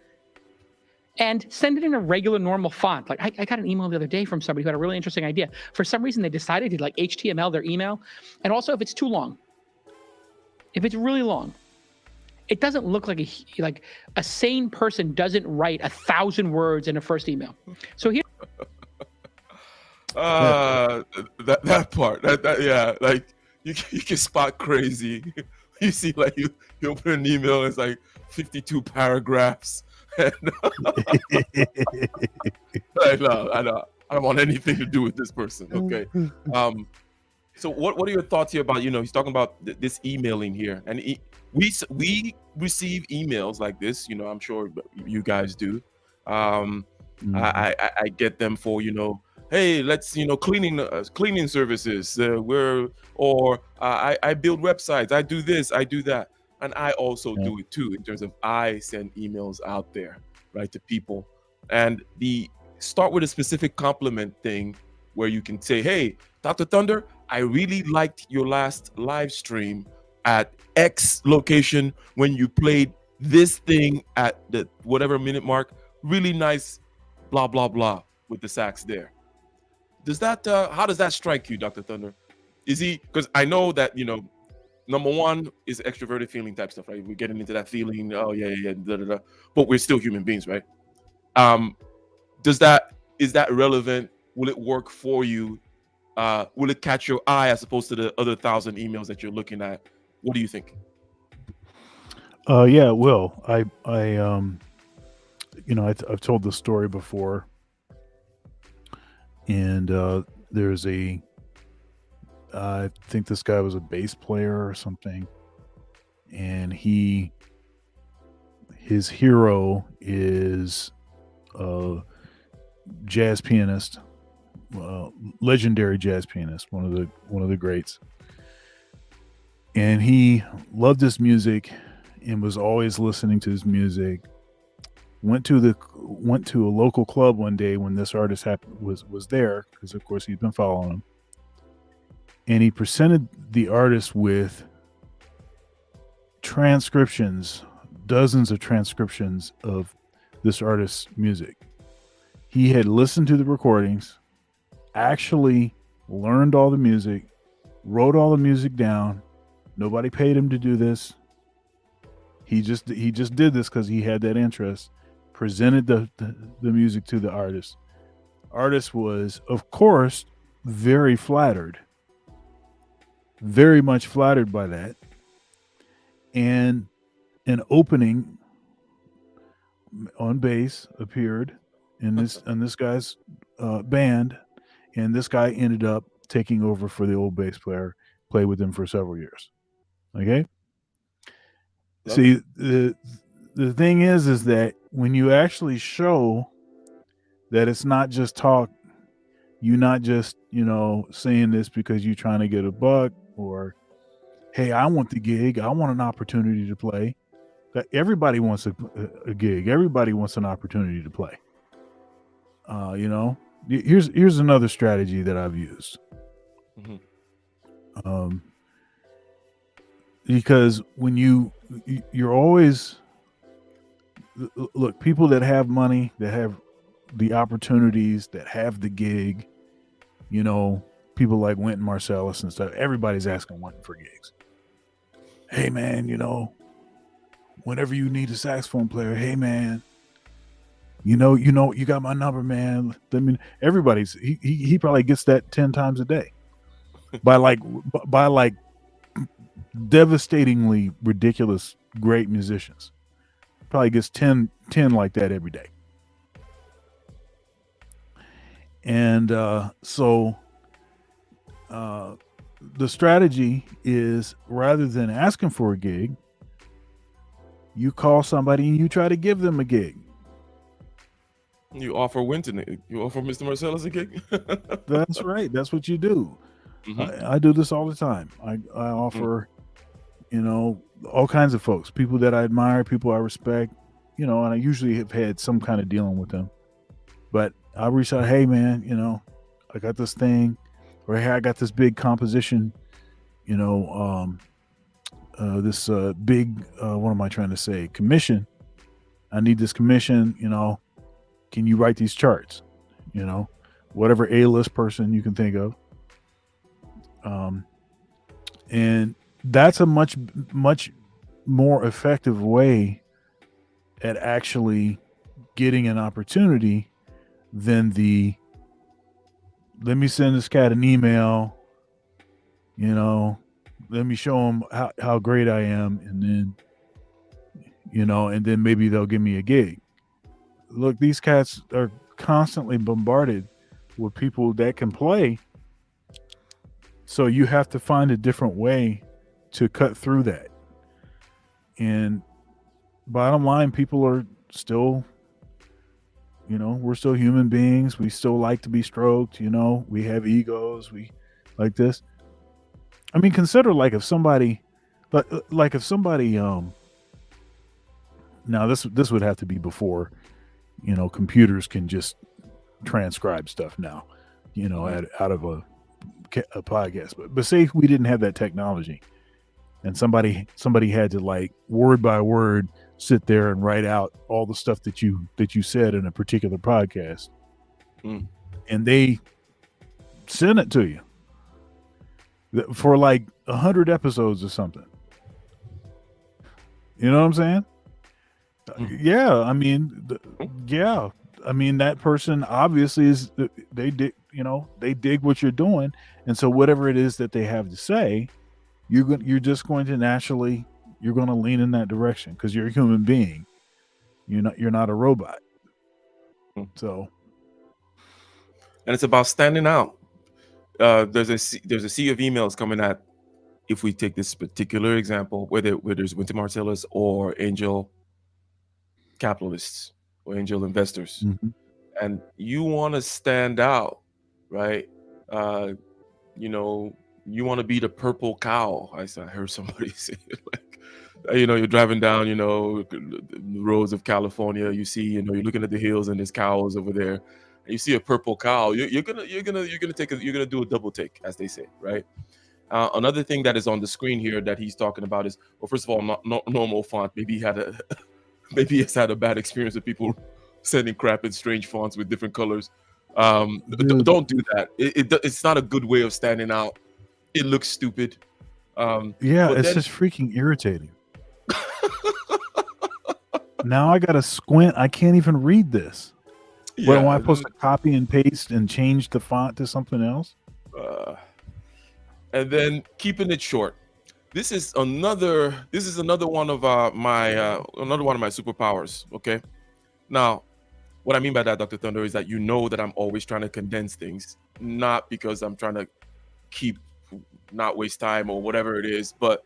And send it in a regular, normal font. Like I got an email the other day from somebody who had a really interesting idea. For some reason, they decided to like HTML their email. And also, if it's too long, if it's really long, it doesn't look like a sane person doesn't write 1,000 words in a first email. So here, that part, yeah, like you can spot crazy. You see, like you open an email, it's like 52 paragraphs, and I don't want anything to do with this person. Okay. So what are your thoughts here about, you know, he's talking about this emailing here, and we receive emails like this, you know, I'm sure you guys do. I get them for, you know, hey, let's cleaning services. I build websites. I do this. I do that, and I also Yeah. do it too in terms of I send emails out there, right, to people, and the start with a specific compliment thing where you can say, hey, Dr. Thunder, I really liked your last live stream at X location when you played this thing at the whatever minute mark. Really nice, blah blah blah, with the sax there. Does that how does that strike you, Dr. Thunder? Is he, because I know that number one is extroverted feeling type stuff, right? We're getting into that feeling, oh yeah, da, da, da. But we're still human beings, right? Um, is that relevant? Will it work for you? Will it catch your eye as opposed to the other 1,000 emails that you're looking at? What do you think? Yeah, it will. I've told this story before, and there's I think this guy was a bass player or something, and his hero is a jazz pianist, legendary jazz pianist, one of the greats, and he loved his music and was always listening to his music. Went to a local club one day when this artist was there, because of course he'd been following him, and he presented the artist with transcriptions, dozens of transcriptions of this artist's music. He had listened to the recordings, actually learned all the music, wrote all the music down. Nobody paid him to do this. He just did this because he had that interest. Presented the music to the artist. Artist was, of course, very flattered. Very much flattered by that. And an opening on bass appeared in this guy's band, and this guy ended up taking over for the old bass player, played with him for several years. Okay? See, the thing is that when you actually show that it's not just talk, you're not just, saying this because you're trying to get a buck, or, hey, I want the gig, I want an opportunity to play. Everybody wants a gig. Everybody wants an opportunity to play. Here's another strategy that I've used. Mm-hmm. Because when you're always, look, people that have money, that have the opportunities, that have the gig, people like Wynton Marsalis and stuff, everybody's asking Wynton for gigs. Hey man, whenever you need a saxophone player, hey man, you got my number, man. I mean, he probably gets that 10 times a day by like devastatingly ridiculous great musicians. Probably gets 10 like that every day. And so the strategy is, rather than asking for a gig, you call somebody and you try to give them a gig. You offer Wynton, you offer Mr. Marsalis a gig? That's right. That's what you do. Mm-hmm. I do this all the time. I offer, all kinds of folks, people that I admire, people I respect, and I usually have had some kind of dealing with them. But I reach out, hey man, I got this thing, or hey, I got this big composition, this big, what am I trying to say? Commission. I need this commission, can you write these charts? Whatever A-list person you can think of. And that's a much, much more effective way at actually getting an opportunity than let me send this cat an email, let me show him how great I am, and then maybe they'll give me a gig. Look, these cats are constantly bombarded with people that can play. So you have to find a different way to cut through that. And bottom line, people are still, You know, we're still human beings. We still like to be stroked. You know, we have egos. We like this. I mean, consider like if somebody, like if somebody, now this would have to be before, you know, computers can just transcribe stuff now, you know, out of a podcast. But say if we didn't have that technology, and somebody had to like word by word sit there and write out all the stuff that you said in a particular podcast, and they send it to you for like 100 episodes or something. You know what I'm saying? Yeah, I mean, yeah, I mean that person obviously is, they dig what you're doing, and so whatever it is that they have to say, you're just going to naturally, you're going to lean in that direction because you're a human being. You're not a robot. So, and it's about standing out. There's a sea of emails coming at, if we take this particular example, whether there's Winter Marcellus or angel capitalists or angel investors, and you want to stand out, right? You know, you want to be the purple cow. I heard somebody say it, like, you know, you're driving down, you know, the roads of California. You see, you know, you're looking at the hills and there's cows over there. And you see a purple cow. You're gonna do a double take, as they say, right? Another thing that is on the screen here that he's talking about is, well, first of all, not normal font. Maybe he has had a bad experience with people sending crap in strange fonts with different colors. Don't do that. It's not a good way of standing out. It looks stupid. Yeah, it's just freaking irritating. Now I gotta squint. I can't even read this. What am I supposed to copy and paste and change the font to something else? And then keeping it short. This is another one of my superpowers. Okay. Now, what I mean by that, Dr. Thunder, is that you know that I'm always trying to condense things, not because I'm trying to not waste time or whatever it is, but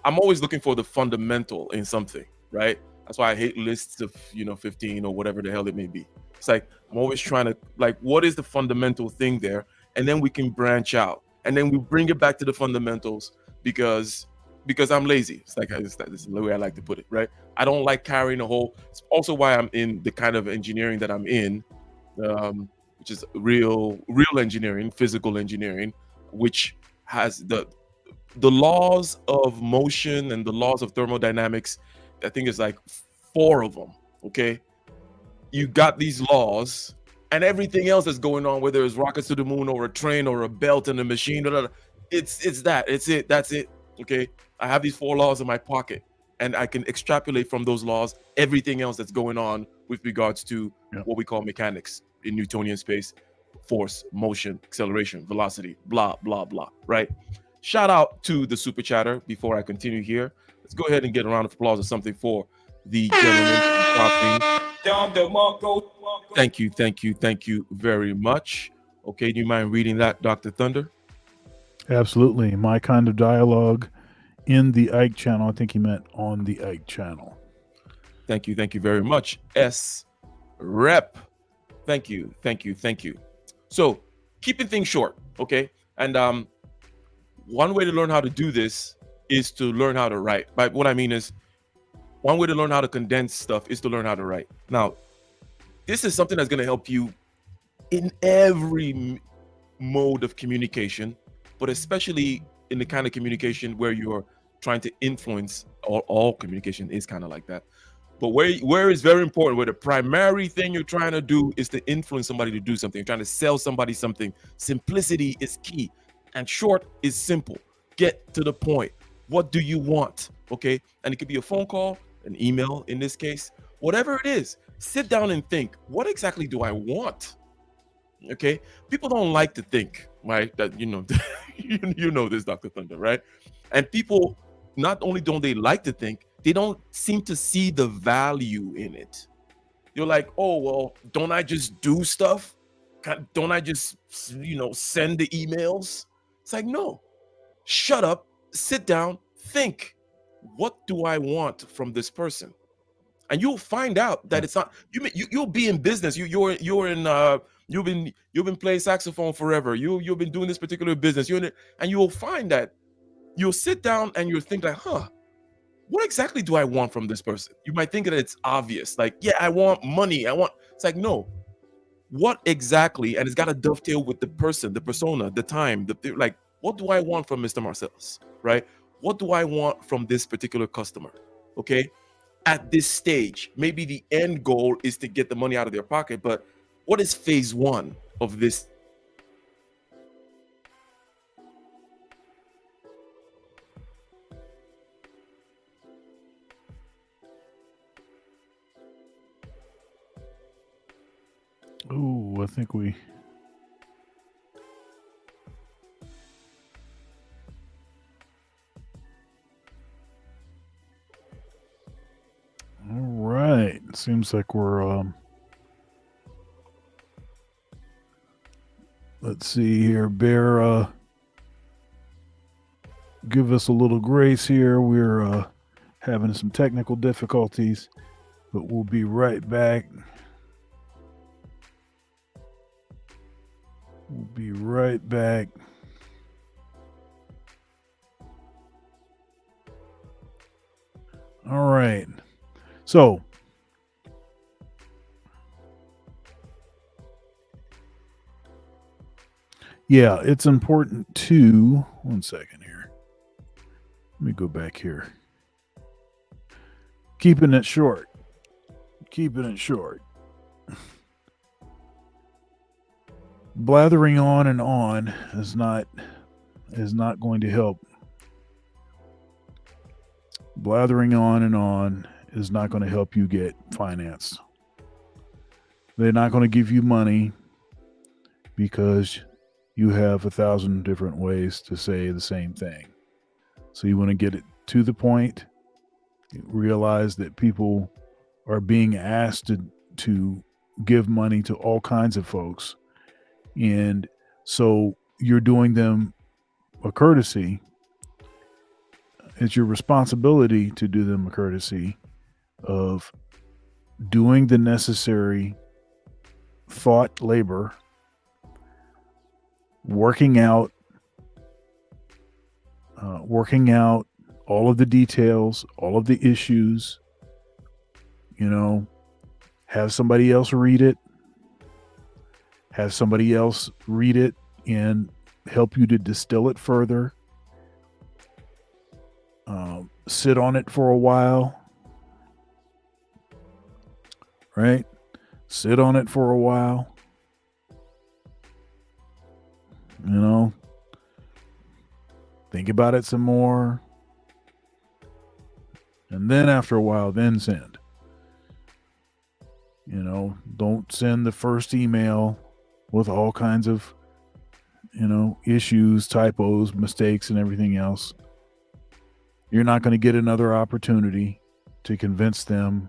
I'm always looking for the fundamental in something, right? That's why I hate lists of 15 or whatever the hell it may be. It's like I'm always trying to, like, what is the fundamental thing there, and then we can branch out, and then we bring it back to the fundamentals because I'm lazy. It's the way I like to put it, right? I don't like carrying a whole. It's also why I'm in the kind of engineering that I'm in, which is real engineering, physical engineering, which has the laws of motion and the laws of thermodynamics. I think it's like 4 of them. Okay, you got these laws, and everything else that's going on, whether it's rockets to the moon or a train or a belt and a machine, it's it. That's it. Okay, I have these 4 laws in my pocket, and I can extrapolate from those laws everything else that's going on with regards to what we call mechanics in Newtonian space: force, motion, acceleration, velocity, blah blah blah. Right? Shout out to the super chatter before I continue here. Let's go ahead and get a round of applause or something for the gentleman. Thank you very much. Okay, do you mind reading that, Dr. Thunder? Absolutely. My kind of dialogue in the Ike channel. I think he meant on the Ike channel. Thank you very much. S Rep. Thank you. So, keeping things short, okay? And one way to learn how to do this is to learn how to write. But what I mean is, one way to learn how to condense stuff is to learn how to write. Now, this is something that's going to help you in every mode of communication, but especially in the kind of communication where you're trying to influence. All communication is kind of like that. But where it's very important, where the primary thing you're trying to do is to influence somebody to do something. You're trying to sell somebody something. Simplicity is key. And short is simple. Get to the point. What do you want? Okay. And it could be a phone call, an email in this case, whatever it is. Sit down and think, what exactly do I want? Okay. People don't like to think, right? That, you know this, Dr. Thunder, right? And people, not only don't they like to think, they don't seem to see the value in it. You're like, oh, well, don't I just do stuff? Don't I just, send the emails? It's like, no, shut up, sit down, think. What do I want from this person? and you'll find out that it's not. You'll be in business. You're in you've been playing saxophone forever. You've been doing this particular business. And you'll find that you'll sit down and you'll think like, what exactly do I want from this person? You might think that it's obvious, like, yeah, I want money. It's like, no, what exactly? And it's got to dovetail with the person, the persona, the time, like, what do I want from Mr. Marcellus, right? What do I want from this particular customer? Okay. At this stage, maybe the end goal is to get the money out of their pocket, but what is phase one of this? Oh, I think we. All right. Seems like we're let's see here. Bear, give us a little grace here. We're having some technical difficulties, but we'll be right back. We'll be right back. All right. So, yeah, it's important to, one second here. Let me go back here. Keeping it short. Keeping it short. Blathering on and on is not going to help. Blathering on and on is not going to help you get financed. They're not going to give you money because you have 1,000 different ways to say the same thing. So you want to get it to the point. Realize that people are being asked to give money to all kinds of folks. And so you're doing them a courtesy. It's your responsibility to do them a courtesy of doing the necessary thought labor, working out all of the details, all of the issues, have somebody else read it, and help you to distill it further. Sit on it for a while, right? Sit on it for a while. Think about it some more. And then after a while, then send. Don't send the first email with all kinds of, issues, typos, mistakes, and everything else. You're not going to get another opportunity to convince them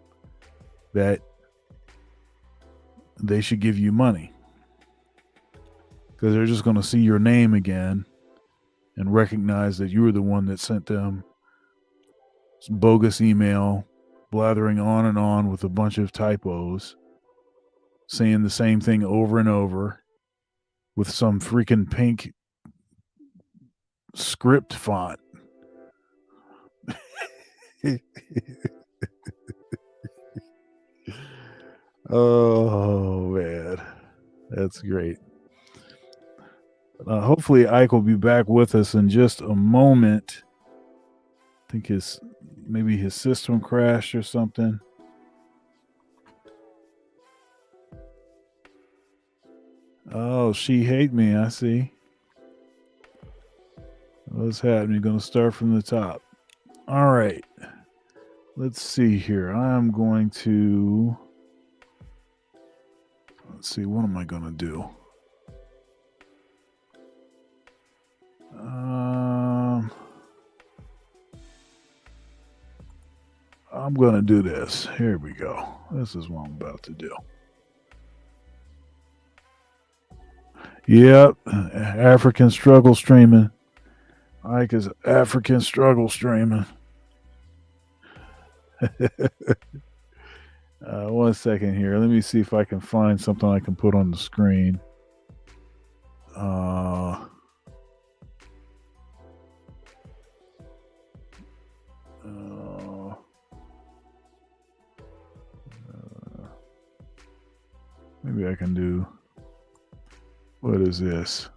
that they should give you money, because they're just going to see your name again and recognize that you were the one that sent them some bogus email, blathering on and on with a bunch of typos, saying the same thing over and over with some freaking pink script font. Oh man, that's great. Hopefully Ike will be back with us in just a moment. I think maybe his system crashed or something. Oh, she hate me, I see. What's happening? Going to start from the top. All right. Let's see here. I'm going to... Let's see. What am I going to do? I'm going to do this. Here we go. This is what I'm about to do. Yep. African struggle streaming. Ike is African struggle streaming. 1 second here. Let me see if I can find something I can put on the screen. Maybe I can do. What is this?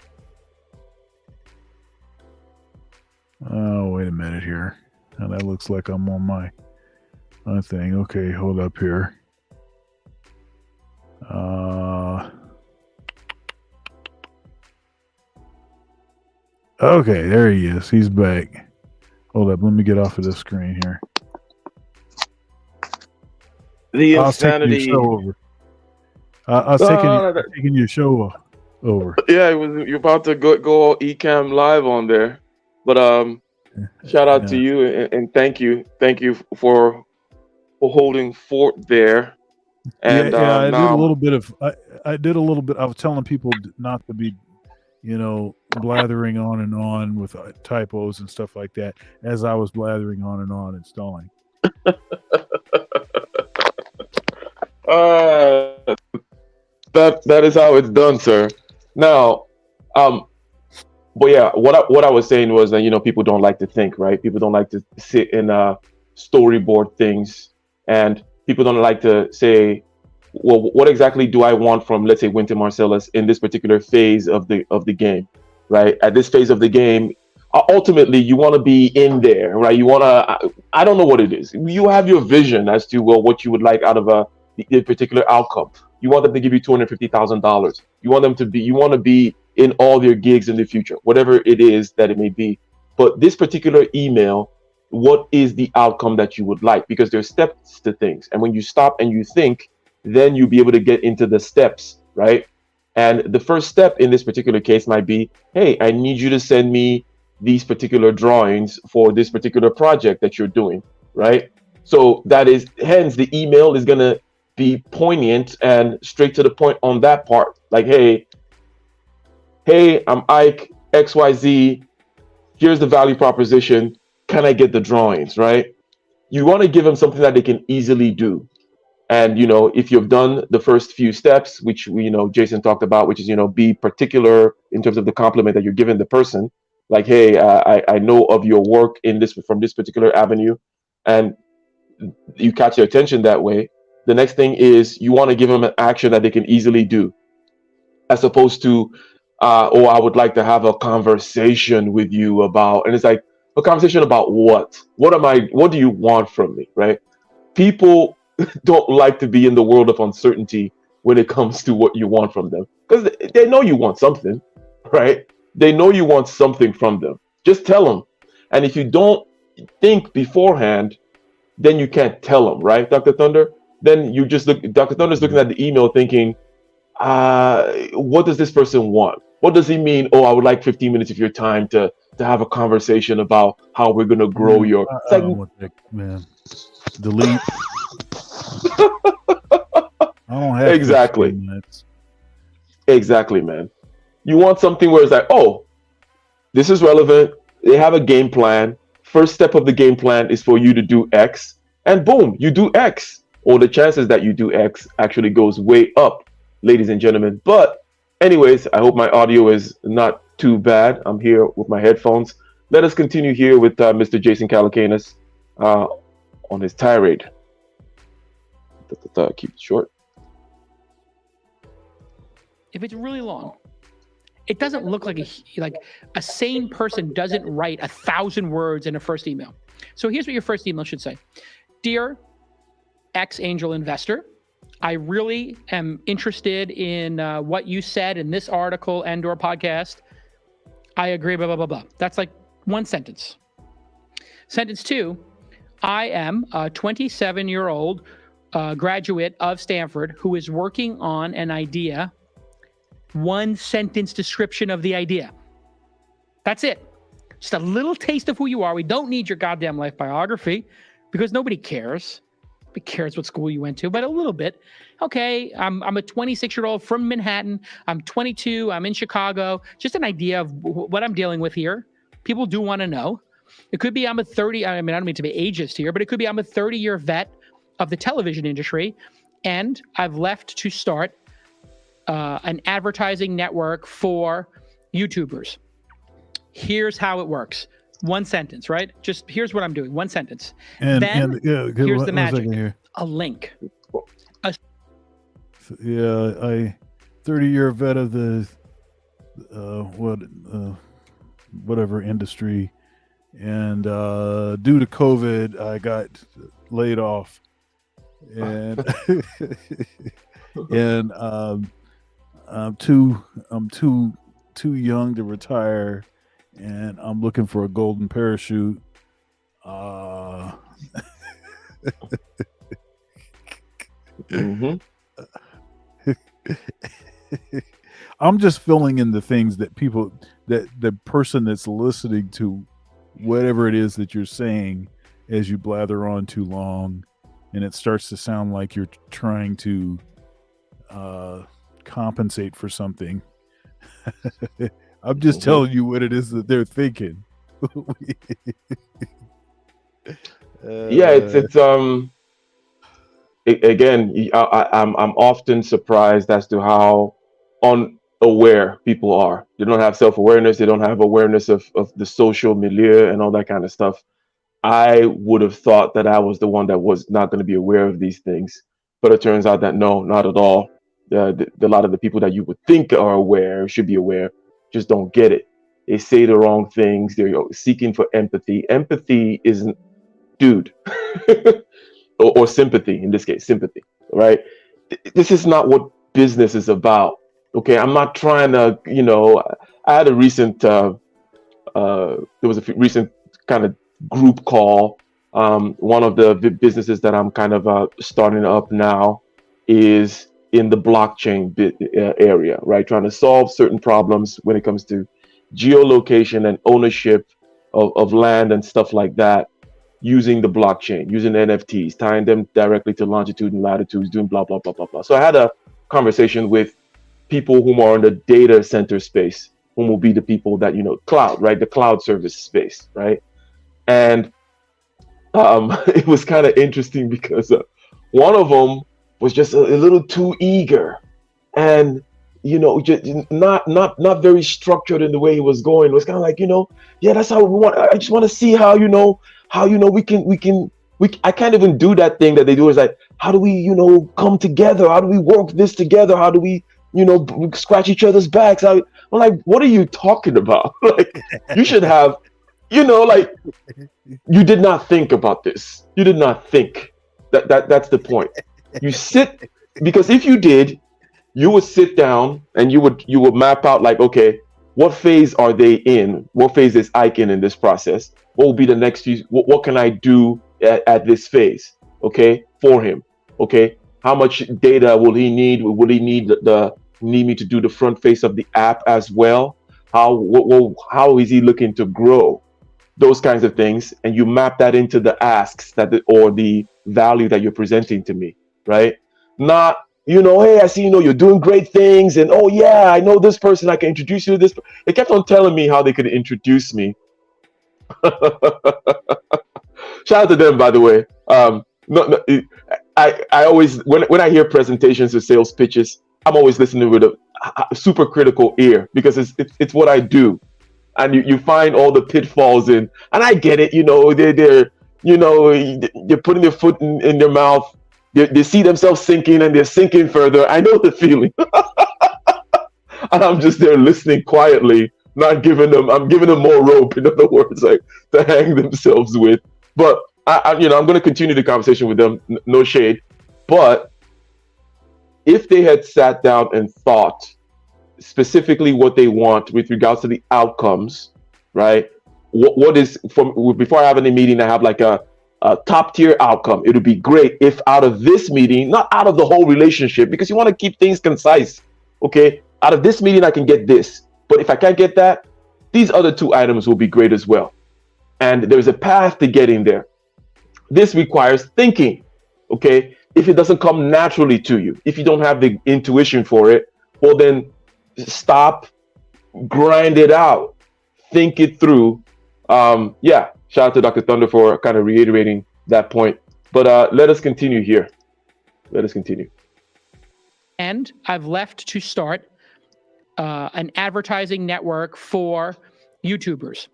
Oh, wait a minute here. Now that looks like I'm on my thing. Okay, hold up here. Okay, there he is. He's back. Hold up. Let me get off of this screen here. The I was taking insanity. your show over. I was taking your show over. Yeah, you're about to go Ecamm live on there, but shout out to you and thank you for holding fort there. And I did a little bit of I did a little bit. I was telling people not to be, blathering on and on with typos and stuff like that as I was blathering on and on installing. That is how it's done, sir. Now, but yeah, what I was saying was that people don't like to think, right? People don't like to sit and storyboard things, and people don't like to say, well, what exactly do I want from, let's say, Wynton Marsalis in this particular phase of the game, right? At this phase of the game, ultimately, you want to be in there, right? You want to, I don't know what it is. You have your vision as to, well, what you would like out of a particular outcome. You want them to give you $250,000. You want to be in all their gigs in the future, whatever it is that it may be. But this particular email, what is the outcome that you would like? Because there's steps to things. And when you stop and you think, then you'll be able to get into the steps, right? And the first step in this particular case might be, hey, I need you to send me these particular drawings for this particular project that you're doing, right? So that is, hence the email is going to be poignant and straight to the point on that part. Like, hey, I'm Ike, XYZ, here's the value proposition. Can I get the drawings, right? You want to give them something that they can easily do. And, if you've done the first few steps, which Jason talked about, which is, be particular in terms of the compliment that you're giving the person. Like, hey, I know of your work from this particular avenue, and you catch their attention that way. The next thing is you want to give them an action that they can easily do, as opposed to, I would like to have a conversation with you about, and it's like, a conversation about what? What do you want from me, right? People don't like to be in the world of uncertainty when it comes to what you want from them, because they know you want something, right? They know you want something from them. Just tell them. And if you don't think beforehand, then you can't tell them, right, Dr. Thunder? Then you just Dr. Thunder's looking at the email thinking, what does this person want? What does he mean? Oh, I would like 15 minutes of your time to have a conversation about how we're going to grow your... I don't want that, man. Delete. I don't have exactly. 15 minutes. Exactly, man. You want something where it's like, oh, this is relevant. They have a game plan. First step of the game plan is for you to do X, and boom, you do X. Or the chances that you do X actually goes way up, ladies and gentlemen. But anyways, I hope my audio is not too bad. I'm here with my headphones. Let us continue here with Mr. Jason Calacanis on his tirade. Keep it short. If it's really long, it doesn't look like a sane person doesn't write 1,000 words in a first email. So here's what your first email should say. Dear ex-angel investor, I really am interested in what you said in this article and or podcast. I agree, blah, blah, blah, blah. That's like one sentence. Sentence 2, I am a 27-year-old graduate of Stanford who is working on an idea. One sentence description of the idea. That's it. Just a little taste of who you are. We don't need your goddamn life biography because nobody cares. Nobody cares what school you went to, but a little bit. Okay, I'm a 26-year-old from Manhattan. I'm 22. I'm in Chicago. Just an idea of what I'm dealing with here. People do want to know. It could be I'm a 30. I mean, I don't mean to be ageist here, but it could be I'm a 30-year vet of the television industry, and I've left to start an advertising network for YouTubers. Here's how it works. One sentence, right? Just here's what I'm doing. One sentence. Then here's the magic. Here. A link. Yeah, I 30-year vet of the whatever industry, and due to COVID, I got laid off, and and I'm too young to retire, and I'm looking for a golden parachute. Mm-hmm. I'm just filling in the things that people, that the person that's listening to whatever it is that you're saying as you blather on too long, and it starts to sound like you're trying to compensate for something. I'm just telling you what it is that they're thinking. Again, I'm often surprised as to how unaware people are. They don't have self-awareness. They don't have awareness of the social milieu and all that kind of stuff. I would have thought that I was the one that was not going to be aware of these things, but it turns out that no, not at all. A lot of the people that you would think are aware, should be aware, just don't get it. They say the wrong things. They're seeking for empathy. Empathy isn't, dude. Or sympathy, in this case, sympathy, right? This is not what business is about, okay? I'm not trying to, I had a recent, there was a recent kind of group call. One of the businesses that I'm kind of starting up now is in the blockchain area, right? Trying to solve certain problems when it comes to geolocation and ownership of land and stuff like that, using the blockchain, using NFTs, tying them directly to longitude and latitudes, doing blah, blah, blah, blah, blah. So I had a conversation with people who are in the data center space, whom will be the people that, cloud, right? The cloud service space, right? And it was kind of interesting because one of them was just a little too eager and, just not very structured in the way he was going. It was kind of like, yeah, that's how we want. I just want to see how, we can I can't even do that thing that they do. Is like, how do we, come together? How do we work this together? How do we, scratch each other's backs? I'm like, what are you talking about? Like, you should have, like, you did not think about this. You did not think that's the point. You sit, because if you did, you would sit down and you would map out like, okay, what phase are they in? What phase is Ike in this process? What will be the next few? What can I do at this phase? Okay, for him. Okay, how much data will he need? Will he need need me to do the front face of the app as well? How is he looking to grow? Those kinds of things, and you map that into the asks or the value that you're presenting to me, right? Not, hey, I see, you're doing great things, and oh yeah, I know this person, I can introduce you to this. They kept on telling me how they could introduce me. Shout out to them, by the way. I always, when I hear presentations or sales pitches, I'm always listening with a super critical ear, because it's what I do. And you find all the pitfalls and I get it, they're putting their foot in their mouth. They see themselves sinking and they're sinking further. I know the feeling. And I'm just there listening quietly, I'm giving them more rope, in other words, like, to hang themselves with. But I'm going to continue the conversation with them, no shade. But if they had sat down and thought specifically what they want with regards to the outcomes, right? What is, before I have any meeting, I have like a top tier outcome. It would be great if out of this meeting, not out of the whole relationship, because you want to keep things concise. Okay, out of this meeting, I can get this. But if I can't get that, these other two items will be great as well. And there's a path to getting there. This requires thinking. Okay, if it doesn't come naturally to you, if you don't have the intuition for it, well then stop, grind it out, think it through. Shout out to Dr. Thunder for kind of reiterating that point. But let us continue here. Let us continue. And I've left to start an advertising network for YouTubers.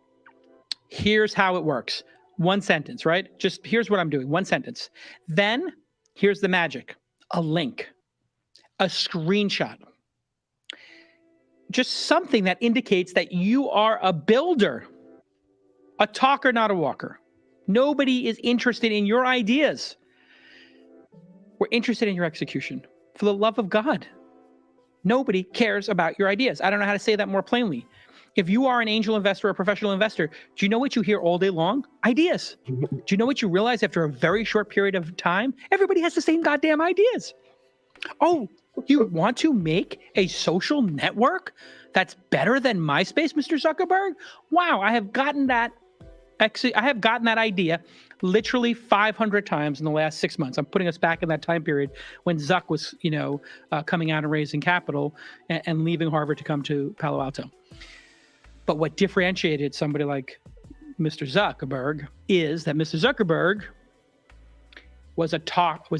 Here's how it works. One sentence, right? Just here's what I'm doing. One sentence. Then here's the magic. A link, a screenshot, just something that indicates that you are a builder, a talker, not a walker. Nobody is interested in your ideas. We're interested in your execution. For the love of God, nobody cares about your ideas. I don't know how to say that more plainly. If you are an angel investor or a professional investor, do you know what you hear all day long? Ideas. Do you know what you realize after a very short period of time? Everybody has the same goddamn ideas. Oh, you want to make a social network that's better than MySpace, Mr. Zuckerberg? Wow, I have gotten that idea literally 500 times in the last 6 months. I'm putting us back in that time period when Zuck was, coming out and raising capital and leaving Harvard to come to Palo Alto. But what differentiated somebody like Mr. Zuckerberg is that Mr. Zuckerberg was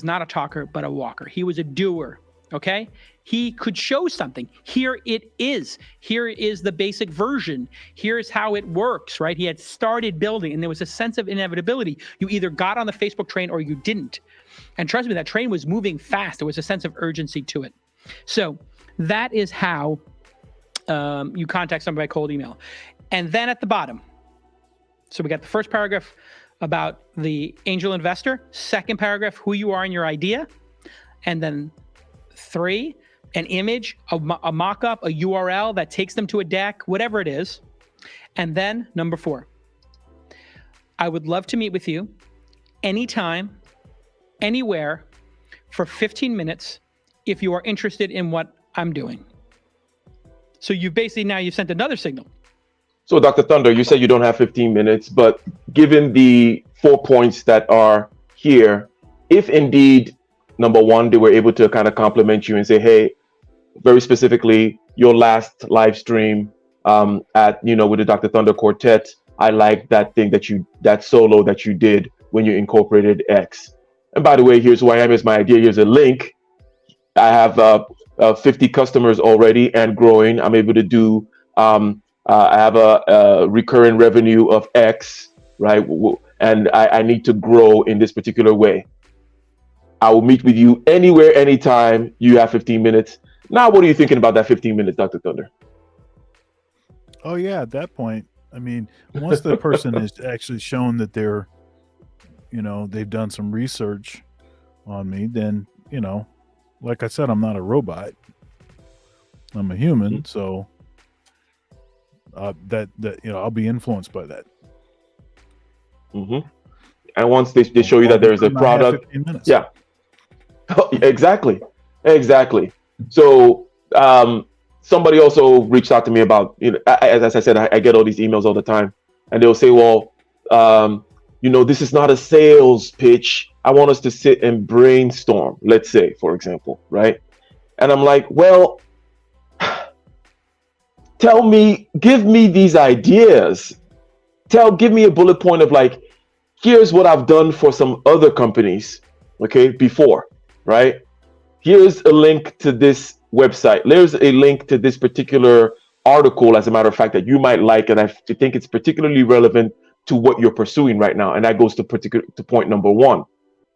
not a talker, but a walker. He was a doer. Okay? He could show something. Here it is. Here is the basic version. Here's how it works, right? He had started building, and there was a sense of inevitability. You either got on the Facebook train or you didn't. And trust me, that train was moving fast. There was a sense of urgency to it. So that is how you contact somebody by cold email. And then at the bottom, so we got the first paragraph about the angel investor, second paragraph, who you are and your idea, and then 3, an image, a mock-up, a URL that takes them to a deck, whatever it is. And then number 4, I would love to meet with you anytime, anywhere for 15 minutes if you are interested in what I'm doing. So you've sent another signal. So Dr. Thunder, you said you don't have 15 minutes, but given the 4 points that are here, if indeed, number 1, they were able to kind of compliment you and say, hey, very specifically, your last live stream with the Dr. Thunder Quartet, I like that thing that solo that you did when you incorporated X. And by the way, here's who I am, here's my idea, here's a link. I have 50 customers already and growing. I'm able to do, I have a recurring revenue of X, right? And I need to grow in this particular way. I will meet with you anywhere, anytime. You have 15 minutes. Now, what are you thinking about that 15 minutes, Dr. Thunder? Oh, yeah. At that point, I mean, once the person is actually shown that they've done some research on me, then, like I said, I'm not a robot. I'm a human. So I'll be influenced by that. Mm-hmm. And once they show you that there is a product, yeah, exactly. So somebody also reached out to me about, as I said, I get all these emails all the time, and they'll say, well, this is not a sales pitch. I want us to sit and brainstorm, let's say, for example, right? And I'm like, well, give me these ideas. Give me a bullet point of like, here's what I've done for some other companies, okay, before, right? Here's a link to this website. There's a link to this particular article, as a matter of fact, that you might like, and I think it's particularly relevant to what you're pursuing right now. And that goes to point number 1,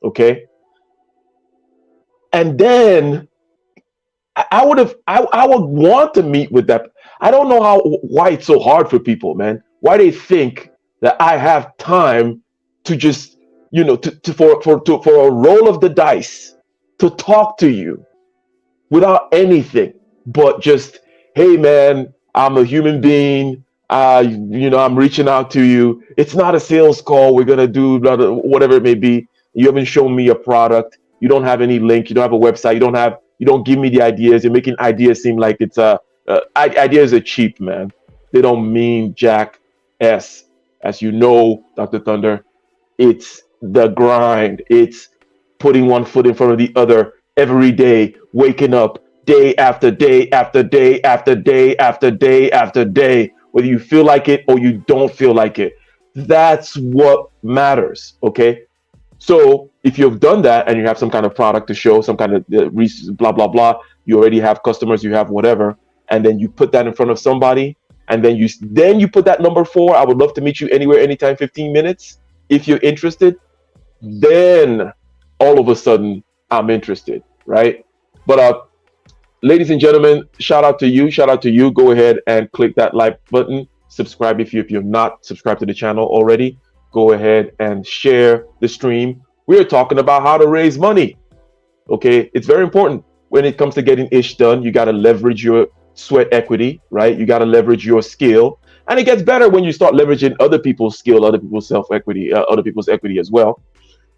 okay? And then I would want to meet with that. I don't know why it's so hard for people, man. Why they think that I have time to just, for a roll of the dice to talk to you without anything but just, hey man, I'm a human being. I'm reaching out to you. It's not a sales call. We're gonna do whatever it may be. You haven't shown me a product. You don't have any link. You don't have a website. You don't give me the ideas. You're making ideas seem like it's ideas are cheap, man. They don't mean jack s. As you know, Dr. Thunder, it's the grind. It's putting one foot in front of the other every day, waking up day after day after day after day after day after day, whether you feel like it or you don't feel like it. That's what matters, okay? So if you've done that and you have some kind of product to show, some kind of blah blah blah, you already have customers, you have whatever, and then you put that in front of somebody, and then you put that number 4. I would love to meet you anywhere, anytime, 15 minutes. If you're interested, then all of a sudden I'm interested, right? But ladies and gentlemen, shout out to you. Go ahead and click that like button. Subscribe if you're not subscribed to the channel already. Go ahead and share the stream. We're talking about how to raise money. Okay, it's very important when it comes to getting ish done. You got to leverage your sweat equity, right? You got to leverage your skill, and it gets better when you start leveraging other people's skill, other people's self equity, other people's equity as well.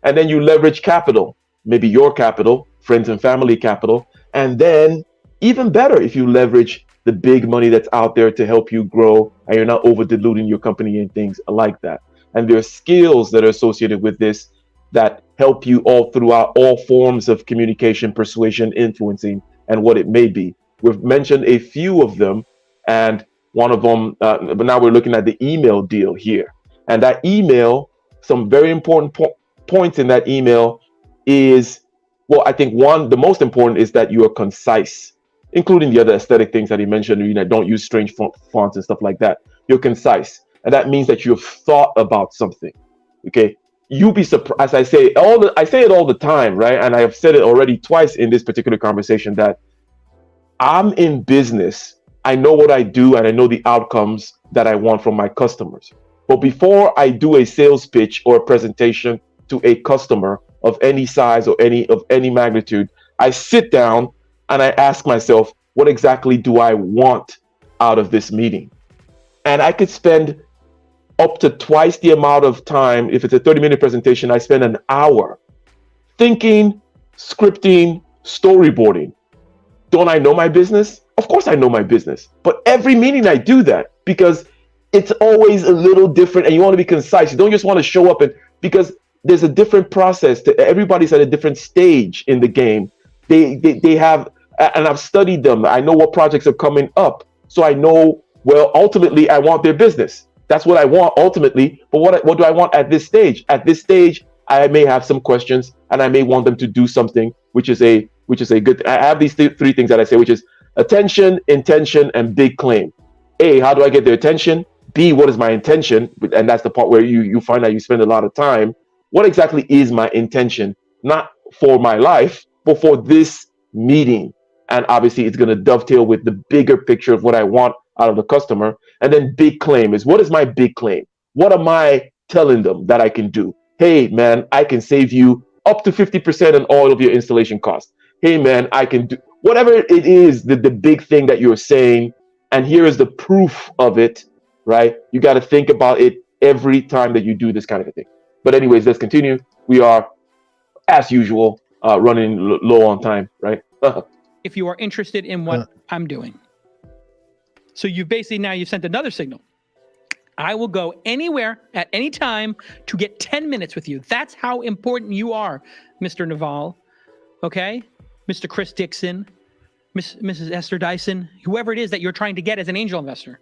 And then you leverage capital, maybe your capital, friends and family capital, and then even better if you leverage the big money that's out there to help you grow, and you're not over diluting your company and things like that. And there are skills that are associated with this that help you all throughout all forms of communication, persuasion, influencing, and what it may be. We've mentioned a few of them, and one of them, but now we're looking at the email deal here. And that email, some very important points in that email is, well, I think the most important is that you are concise, including the other aesthetic things that he mentioned. Don't use strange fonts and stuff like that. You're concise, and that means that you've thought about something. Okay, you'll be surprised. As I say it all the time, right? And I have said it already twice in this particular conversation that I'm in business. I know what I do, and I know the outcomes that I want from my customers. But before I do a sales pitch or a presentation to a customer of any size or any magnitude, I sit down and I ask myself, what exactly do I want out of this meeting? And I could spend up to twice the amount of time. If it's a 30-minute presentation, I spend an hour thinking, scripting, storyboarding. Don't I know my business? Of course I know my business. But every meeting I do that because it's always a little different, and you want to be concise. You don't just want to show up, because there's a different process. Everybody's at a different stage in the game. They have, and I've studied them. I know what projects are coming up. So I know, well, ultimately I want their business. That's what I want ultimately. But what do I want at this stage? At this stage, I may have some questions, and I may want them to do something, which is a good. I have these three things that I say, which is attention, intention, and big claim. A, how do I get their attention? B, what is my intention? And that's the part where you find out you spend a lot of time. What exactly is my intention? Not for my life, but for this meeting. And obviously it's going to dovetail with the bigger picture of what I want out of the customer. And then big claim is, what is my big claim? What am I telling them that I can do? Hey man, I can save you up to 50% on all of your installation costs. Hey man, I can do whatever it is, the big thing that you're saying. And here is the proof of it, right? You got to think about it every time that you do this kind of a thing. But anyways, let's continue. We are, as usual, running low on time, right? If you are interested in what I'm doing. So you've sent another signal. I will go anywhere at any time to get 10 minutes with you. That's how important you are, Mr. Naval. Okay? Mr. Chris Dixon, Mrs. Esther Dyson, whoever it is that you're trying to get as an angel investor.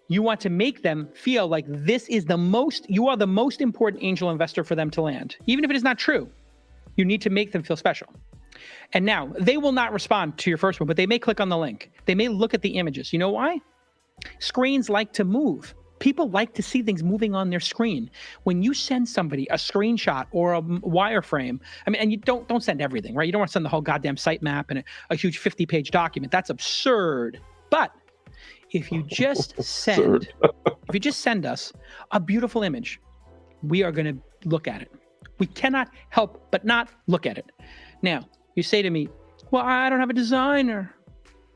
You want to make them feel like you are the most important angel investor for them to land. Even if it is not true, you need to make them feel special. And now, they will not respond to your first one, but they may click on the link. They may look at the images. You know why? Screens like to move. People like to see things moving on their screen. When you send somebody a screenshot or a wireframe, and you don't send everything, right? You don't want to send the whole goddamn sitemap and a huge 50-page document. That's absurd. But if you just send us a beautiful image, we are going to look at it. We cannot help but not look at it. Now, you say to me, well, I don't have a designer.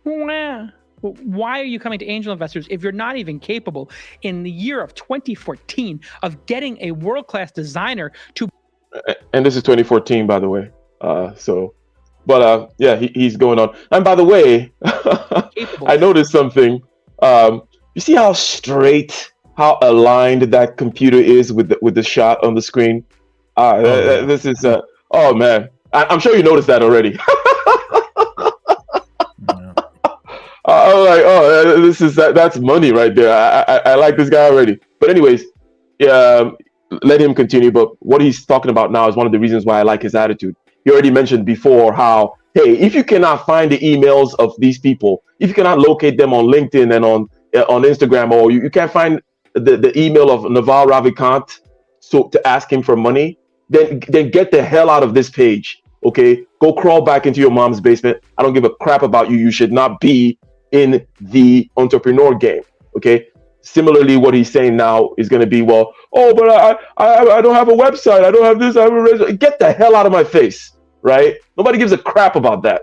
Well, why are you coming to angel investors if you're not even capable in the year of 2014 of getting a world-class designer to... And this is 2014, by the way. He's going on. And by the way, I noticed something. You see how straight, how aligned that computer is with the shot on the screen? This is, oh man, I'm sure you noticed that already. I'm like, that's money right there. I like this guy already. But anyways, yeah, let him continue. But what he's talking about now is one of the reasons why I like his attitude. He already mentioned before how, hey, if you cannot find the emails of these people, if you cannot locate them on LinkedIn and on Instagram, or you can't find the email of Naval Ravikant so to ask him for money, then get the hell out of this page. Okay, go crawl back into your mom's basement. I don't give a crap about you. You should not be in the entrepreneur game. Okay. Similarly, what he's saying now is going to be, well, oh, but I don't have a website. I don't have this. I have a resume. Get the hell out of my face, right? Nobody gives a crap about that.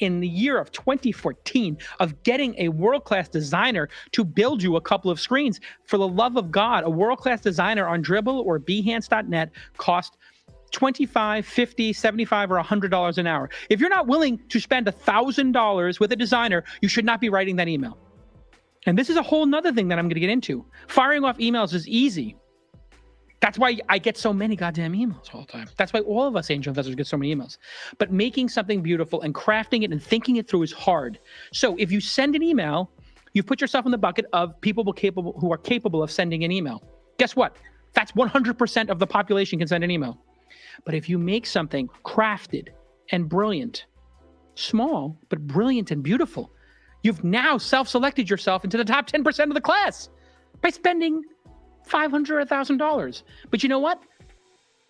In the year of 2014, of getting a world-class designer to build you a couple of screens, for the love of God, a world-class designer on Dribbble or Behance.net cost $25, $50, $75, or $100 an hour. If you're not willing to spend $1,000 with a designer, you should not be writing that email. And this is a whole nother thing that I'm going to get into. Firing off emails is easy. That's why I get so many goddamn emails all the time. That's why all of us angel investors get so many emails. But making something beautiful and crafting it and thinking it through is hard. So if you send an email, you put yourself in the bucket of people who are capable of sending an email. Guess what? That's 100% of the population can send an email. But if you make something crafted and brilliant, small, but brilliant and beautiful, you've now self-selected yourself into the top 10% of the class by spending $500 or $1,000. But you know what?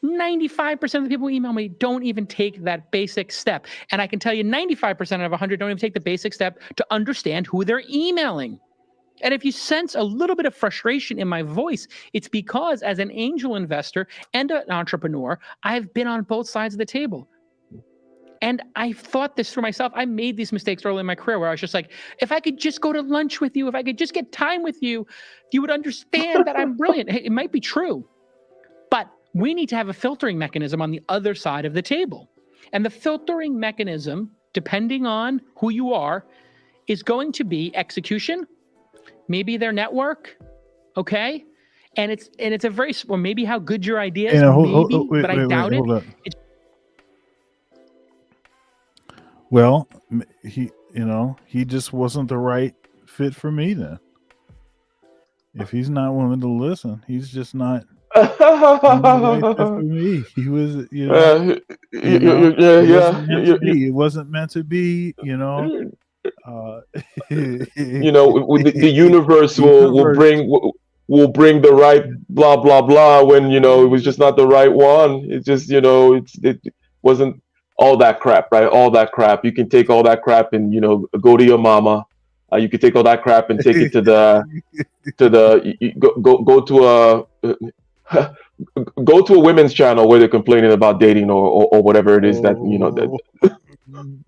95% of the people who email me don't even take that basic step. And I can tell you 95% of 100 don't even take the basic step to understand who they're emailing. And if you sense a little bit of frustration in my voice, it's because as an angel investor and an entrepreneur, I've been on both sides of the table. And I thought this for myself. I made these mistakes early in my career where I was just like, if I could just go to lunch with you, if I could just get time with you, you would understand that I'm brilliant. Hey, it might be true, but we need to have a filtering mechanism on the other side of the table. And the filtering mechanism, depending on who you are, is going to be execution, maybe their network, okay? And it's a very, or maybe how good your idea is, but I doubt it. Well, he just wasn't the right fit for me then. If he's not willing to listen, he's just not the right fit for me. He was, it wasn't meant to be, the universe will bring the right blah blah blah when it was just not the right one. It just it wasn't all that crap, right? All that crap. You can take all that crap and go to your mama. You can take all that crap and take it to go to a women's channel where they're complaining about dating or whatever it is that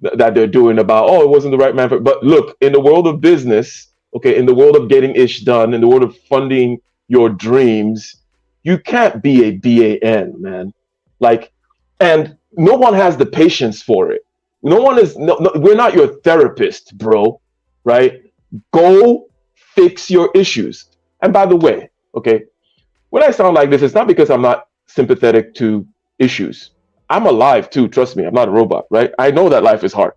that they're doing about, oh, it wasn't the right man for. But look, in the world of business, okay, in the world of getting ish done, in the world of funding your dreams, you can't be a BAN, man. And no one has the patience for it. We're not your therapist, bro, right? Go fix your issues. And by the way, okay, when I sound like this, it's not because I'm not sympathetic to issues. I'm alive too, trust me, I'm not a robot, right? I know that life is hard,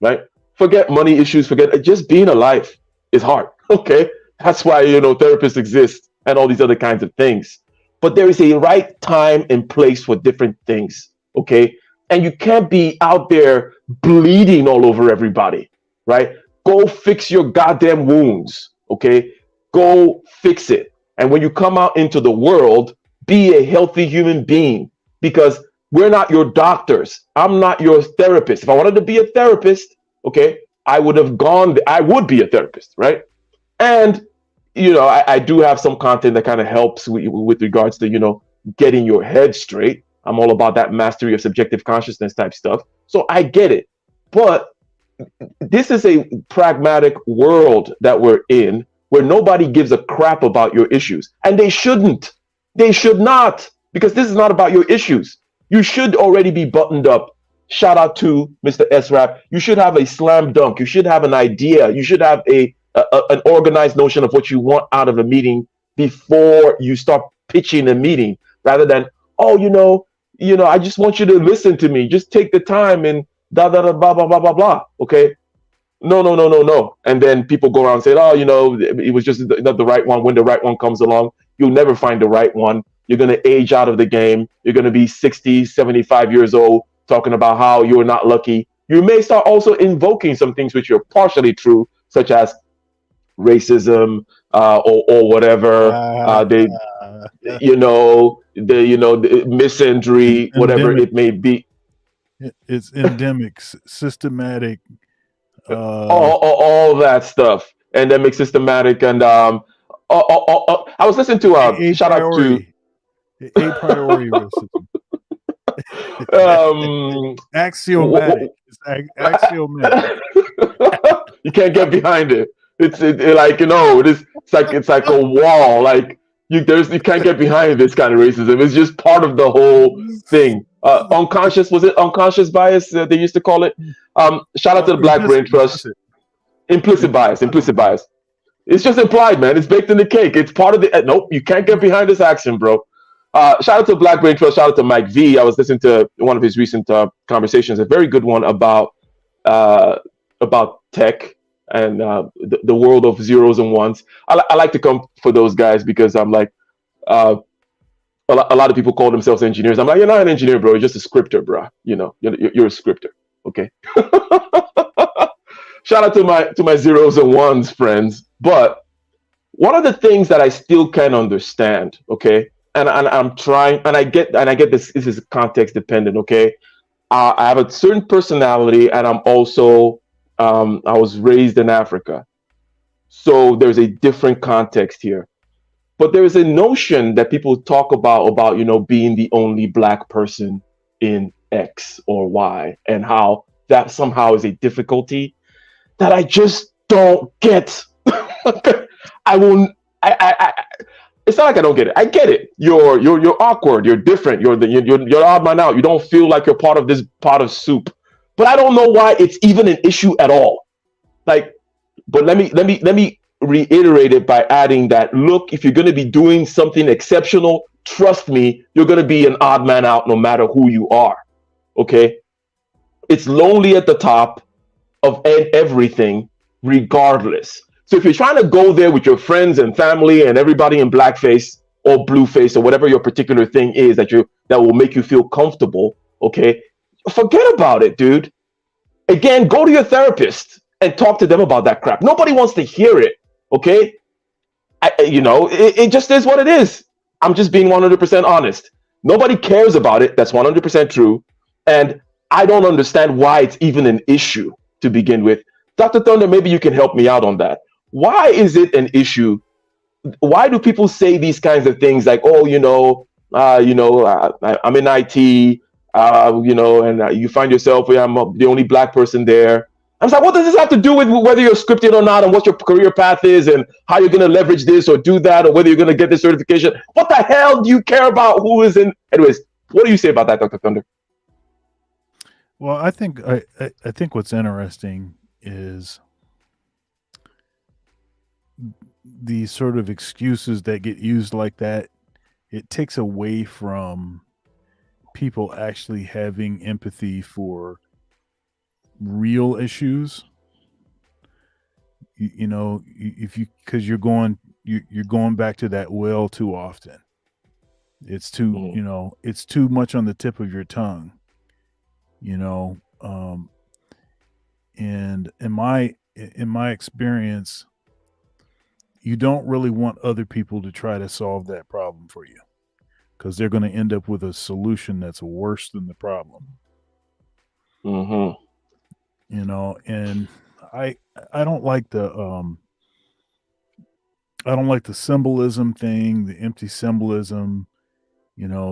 right? Forget money issues, just being alive is hard, okay? That's why, therapists exist and all these other kinds of things. But there is a right time and place for different things, okay? And you can't be out there bleeding all over everybody, right? Go fix your goddamn wounds, okay? Go fix it. And when you come out into the world, be a healthy human being, because we're not your doctors. I'm not your therapist. If I wanted to be a therapist, okay, I would be a therapist, right? And, I do have some content that kind of helps with regards to, getting your head straight. I'm all about that mastery of subjective consciousness type stuff. So I get it. But this is a pragmatic world that we're in where nobody gives a crap about your issues. And they shouldn't. They should not, because this is not about your issues. You should already be buttoned up. Shout out to Mr. S-Rap. You should have a slam dunk. You should have an idea. You should have an organized notion of what you want out of a meeting before you start pitching a meeting, rather than, oh, I just want you to listen to me. Just take the time and blah, blah, blah, blah, blah, blah, blah. Okay. No. And then people go around and say, oh, it was just not the right one. When the right one comes along, you'll never find the right one. you're going to age out of the game. You're going to be 60, 75 years old, talking about how you're not lucky. You may start also invoking some things which are partially true, such as racism or whatever. They, the misandry, whatever endemic. it may be. It's endemic, systematic. All that stuff, endemic, systematic, and I was listening to shout out to a priori racism. Axiomatic. It's axiomatic. You can't get behind it. It's like it's like a wall. Like you can't get behind this kind of racism. It's just part of the whole thing. Unconscious, was it unconscious bias? They used to call it. Shout out to the Black Brain Trust. Implicit bias. It's just implied, man. It's baked in the cake. It's part of the. Nope, you can't get behind this action, bro. Shout out to Black Brain Trust. Shout out to Mike V. I was listening to one of his recent conversations, a very good one about tech and the world of zeros and ones. I like to come for those guys because I'm like, a lot of people call themselves engineers. I'm like, you're not an engineer, bro. You're just a scripter, bro. You're a scripter. Okay. Shout out to my zeros and ones friends. But one of the things that I still can't understand, okay, and I'm trying, and I get this is context dependent, okay. I have a certain personality, and I'm also I was raised in Africa, so there's a different context here. But there is a notion that people talk about being the only Black person in X or Y, and how that somehow is a difficulty that I just don't get. It's not like I don't get it. I get it. You're awkward. You're different. You're odd man out. You don't feel like you're part of this pot of soup. But I don't know why it's even an issue at all. Like, but let me reiterate it by adding that, look, if you're going to be doing something exceptional, trust me, you're going to be an odd man out no matter who you are. Okay? It's lonely at the top of everything, regardless. So if you're trying to go there with your friends and family and everybody in blackface or blueface or whatever your particular thing is that will make you feel comfortable, okay, forget about it, dude. Again, go to your therapist and talk to them about that crap. Nobody wants to hear it, okay? It just is what it is. I'm just being 100% honest. Nobody cares about it. That's 100% true. And I don't understand why it's even an issue to begin with. Dr. Thunder, maybe you can help me out on that. Why is it an issue? Why do people say these kinds of things like, oh, I'm in IT, and you find yourself, I'm the only Black person there. I'm like, what does this have to do with whether you're scripted or not, and what your career path is, and how you're going to leverage this or do that, or whether you're going to get this certification? What the hell do you care about who is in? Anyways, what do you say about that, Dr. Thunder? Well, I think what's interesting is the sort of excuses that get used like that. It takes away from people actually having empathy for real issues. Because you're going back to that well too often. It's too it's too much on the tip of your tongue. And in my experience, you don't really want other people to try to solve that problem for you, because they're going to end up with a solution that's worse than the problem. Mm-hmm. And I don't like the symbolism thing, the empty symbolism.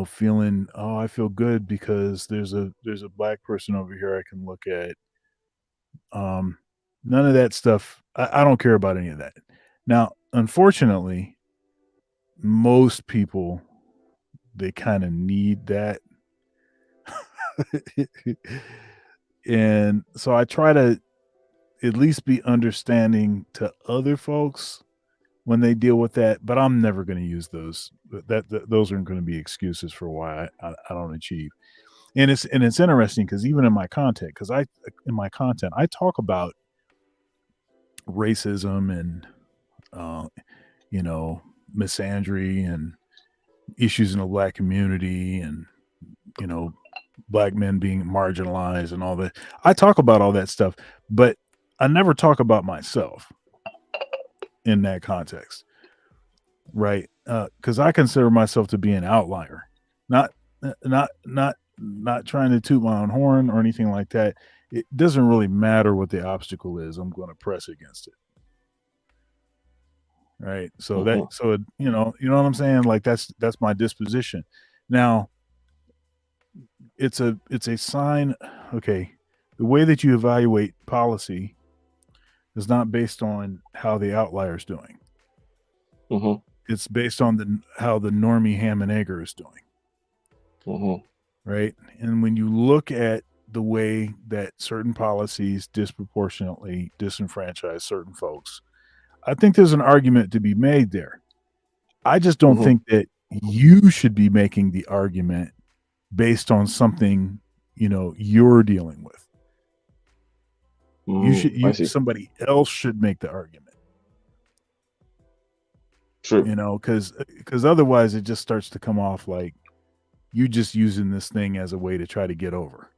Feeling, oh, I feel good because there's a Black person over here I can look at. None of that stuff. I don't care about any of that. Now, unfortunately, most people, they kind of need that. And so I try to at least be understanding to other folks when they deal with that, but I'm never going to use those. Those aren't going to be excuses for why I don't achieve. And it's interesting because even in my content, I talk about racism and misandry and issues in the black community and, black men being marginalized and all that. I talk about all that stuff, but I never talk about myself in that context. Right. Because I consider myself to be an outlier, not trying to toot my own horn or anything like that. It doesn't really matter what the obstacle is. I'm going to press against it. Right. So you know what I'm saying? Like that's my disposition. Now it's a sign. Okay. The way that you evaluate policy is not based on how the outlier is doing. Mm-hmm. It's based on how the normie ham and egger is doing. Mm-hmm. Right. And when you look at the way that certain policies disproportionately disenfranchise certain folks, I think there's an argument to be made there. I just don't think that you should be making the argument based on something, you're dealing with. Somebody else should make the argument. True. Because otherwise it just starts to come off like you just using this thing as a way to try to get over.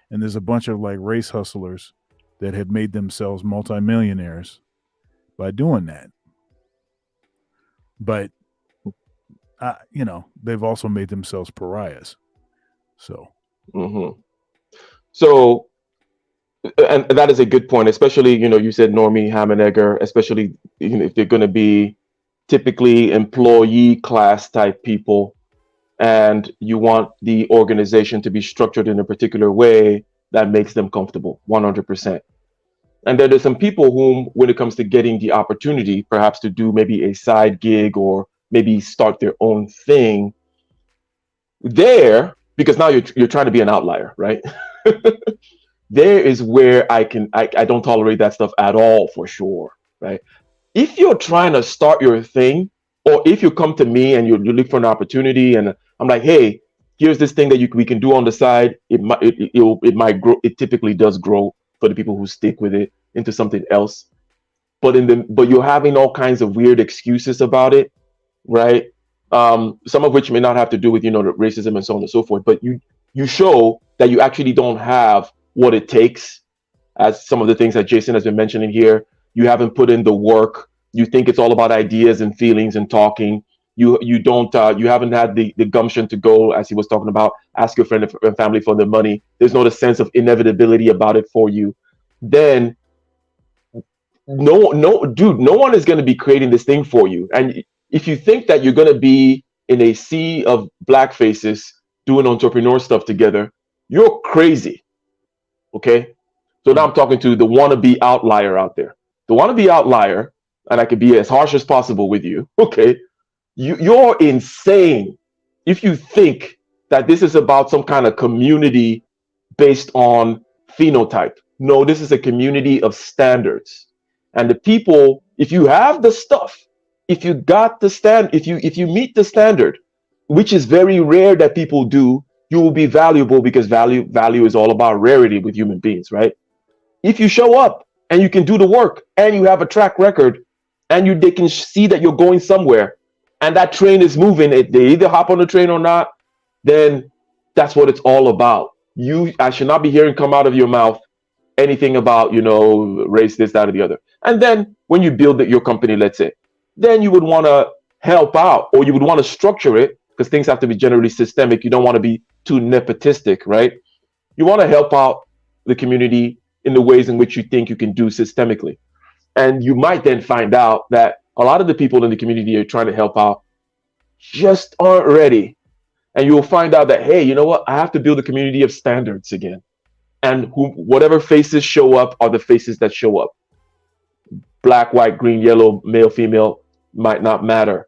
And there's a bunch of like race hustlers that have made themselves multimillionaires by doing that. But, they've also made themselves pariahs. So. Mm-hmm. So, and that is a good point, especially, you said normie, ham and egger, especially if they're going to be typically employee class type people, and you want the organization to be structured in a particular way that makes them comfortable 100%. And then there's some people whom, when it comes to getting the opportunity, perhaps to do maybe a side gig or maybe start their own thing there, because now you're trying to be an outlier, right? There is where I don't tolerate that stuff at all, for sure, right? If you're trying to start your thing, or if you come to me and you look for an opportunity, and I'm like, hey, here's this thing that we can do on the side. It might grow. It typically does grow for the people who stick with it into something else. But you're having all kinds of weird excuses about it, right? Some of which may not have to do with racism and so on and so forth. But you show that you actually don't have what it takes, as some of the things that Jason has been mentioning here. You haven't put in the work. You think it's all about ideas and feelings and talking. You haven't had the gumption to go, as he was talking about, ask your friend and family for their money. There's not a sense of inevitability about it for you. Then no one is going to be creating this thing for you. And if you think that you're going to be in a sea of black faces doing entrepreneur stuff together, you're crazy. Okay. So now I'm talking to the wannabe outlier out there. The wannabe outlier, and I can be as harsh as possible with you. Okay. You're insane if you think that this is about some kind of community based on phenotype. No, this is a community of standards. And the people, if you have the stuff, if you got the if you meet the standard, which is very rare that people do, you will be valuable, because value is all about rarity with human beings, right? If you show up and you can do the work and you have a track record and they can see that you're going somewhere and that train is moving, they either hop on the train or not, then that's what it's all about. I should not be hearing come out of your mouth anything about, race, this, that, or the other. And then when you build your company, let's say, then you would want to help out, or you would want to structure it, because things have to be generally systemic. You don't want to be too nepotistic, right? You want to help out the community in the ways in which you think you can do systemically. And you might then find out that a lot of the people in the community you're trying to help out just aren't ready. And you'll find out that, hey, you know what? I have to build a community of standards again. And whatever faces show up are the faces that show up. Black, white, green, yellow, male, female, might not matter.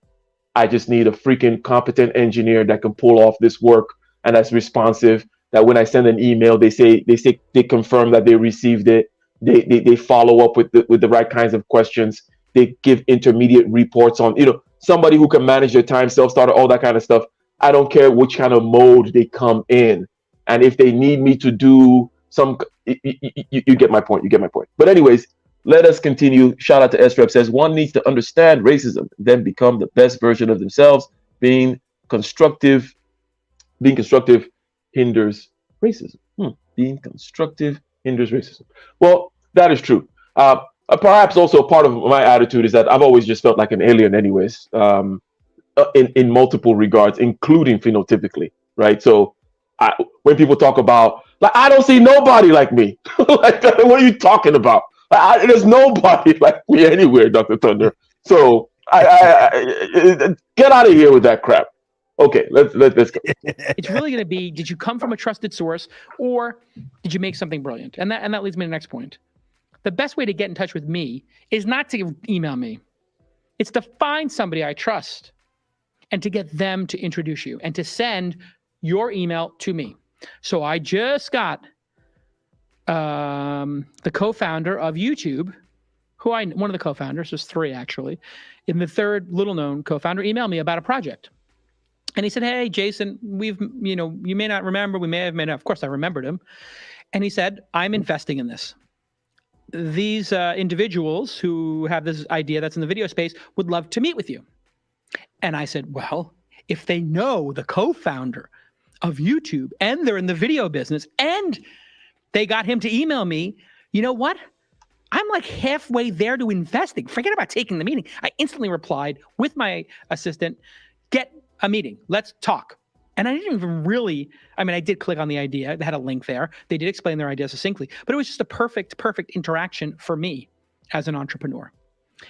I just need a freaking competent engineer that can pull off this work and that's responsive, that when I send an email, they confirm that they received it. They follow up with the right kinds of questions. They give intermediate reports on, somebody who can manage their time, self-starter, all that kind of stuff. I don't care which kind of mode they come in. And if they need me to do you get my point. You get my point. But anyways, let us continue. Shout out to SREP says, one needs to understand racism, then become the best version of themselves, being being constructive hinders racism. Being constructive hinders racism. Well, that is true. Perhaps also part of my attitude is that I've always just felt like an alien, anyways, in multiple regards, including phenotypically, right? So when people talk about, like, I don't see nobody like me. Like, what are you talking about? There's nobody like me anywhere, Dr. Thunder. So I get out of here with that crap. Okay, let's go. It's really going to be, did you come from a trusted source, or did you make something brilliant? And that leads me to the next point. The best way to get in touch with me is not to email me. It's to find somebody I trust and to get them to introduce you and to send your email to me. So I just got the co-founder of YouTube, one of the co-founders, there's three actually, and the third little-known co-founder emailed me about a project. And he said, hey, Jason, you may not remember, we may have, of course I remembered him. And he said, I'm investing in this. These individuals who have this idea that's in the video space would love to meet with you. And I said, well, if they know the co-founder of YouTube and they're in the video business and they got him to email me, you know what? I'm like halfway there to investing. Forget about taking the meeting. I instantly replied with my assistant, get a meeting. Let's talk. And I didn't even really, I did click on the idea. They had a link there. They did explain their idea succinctly, but it was just a perfect interaction for me as an entrepreneur.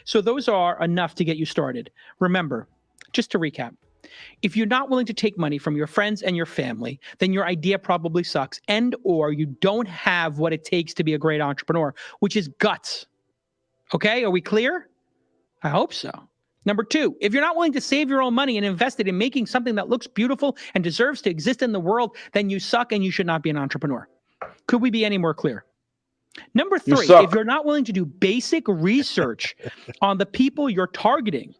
So those are enough to get you started. Remember, just to recap, if you're not willing to take money from your friends and your family, then your idea probably sucks, and or you don't have what it takes to be a great entrepreneur, which is guts. Okay, are we clear? I hope so. Number two, if you're not willing to save your own money and invest it in making something that looks beautiful and deserves to exist in the world, then you suck and you should not be an entrepreneur. Could we be any more clear? Number three, if you're not willing to do basic research on the people you're targeting,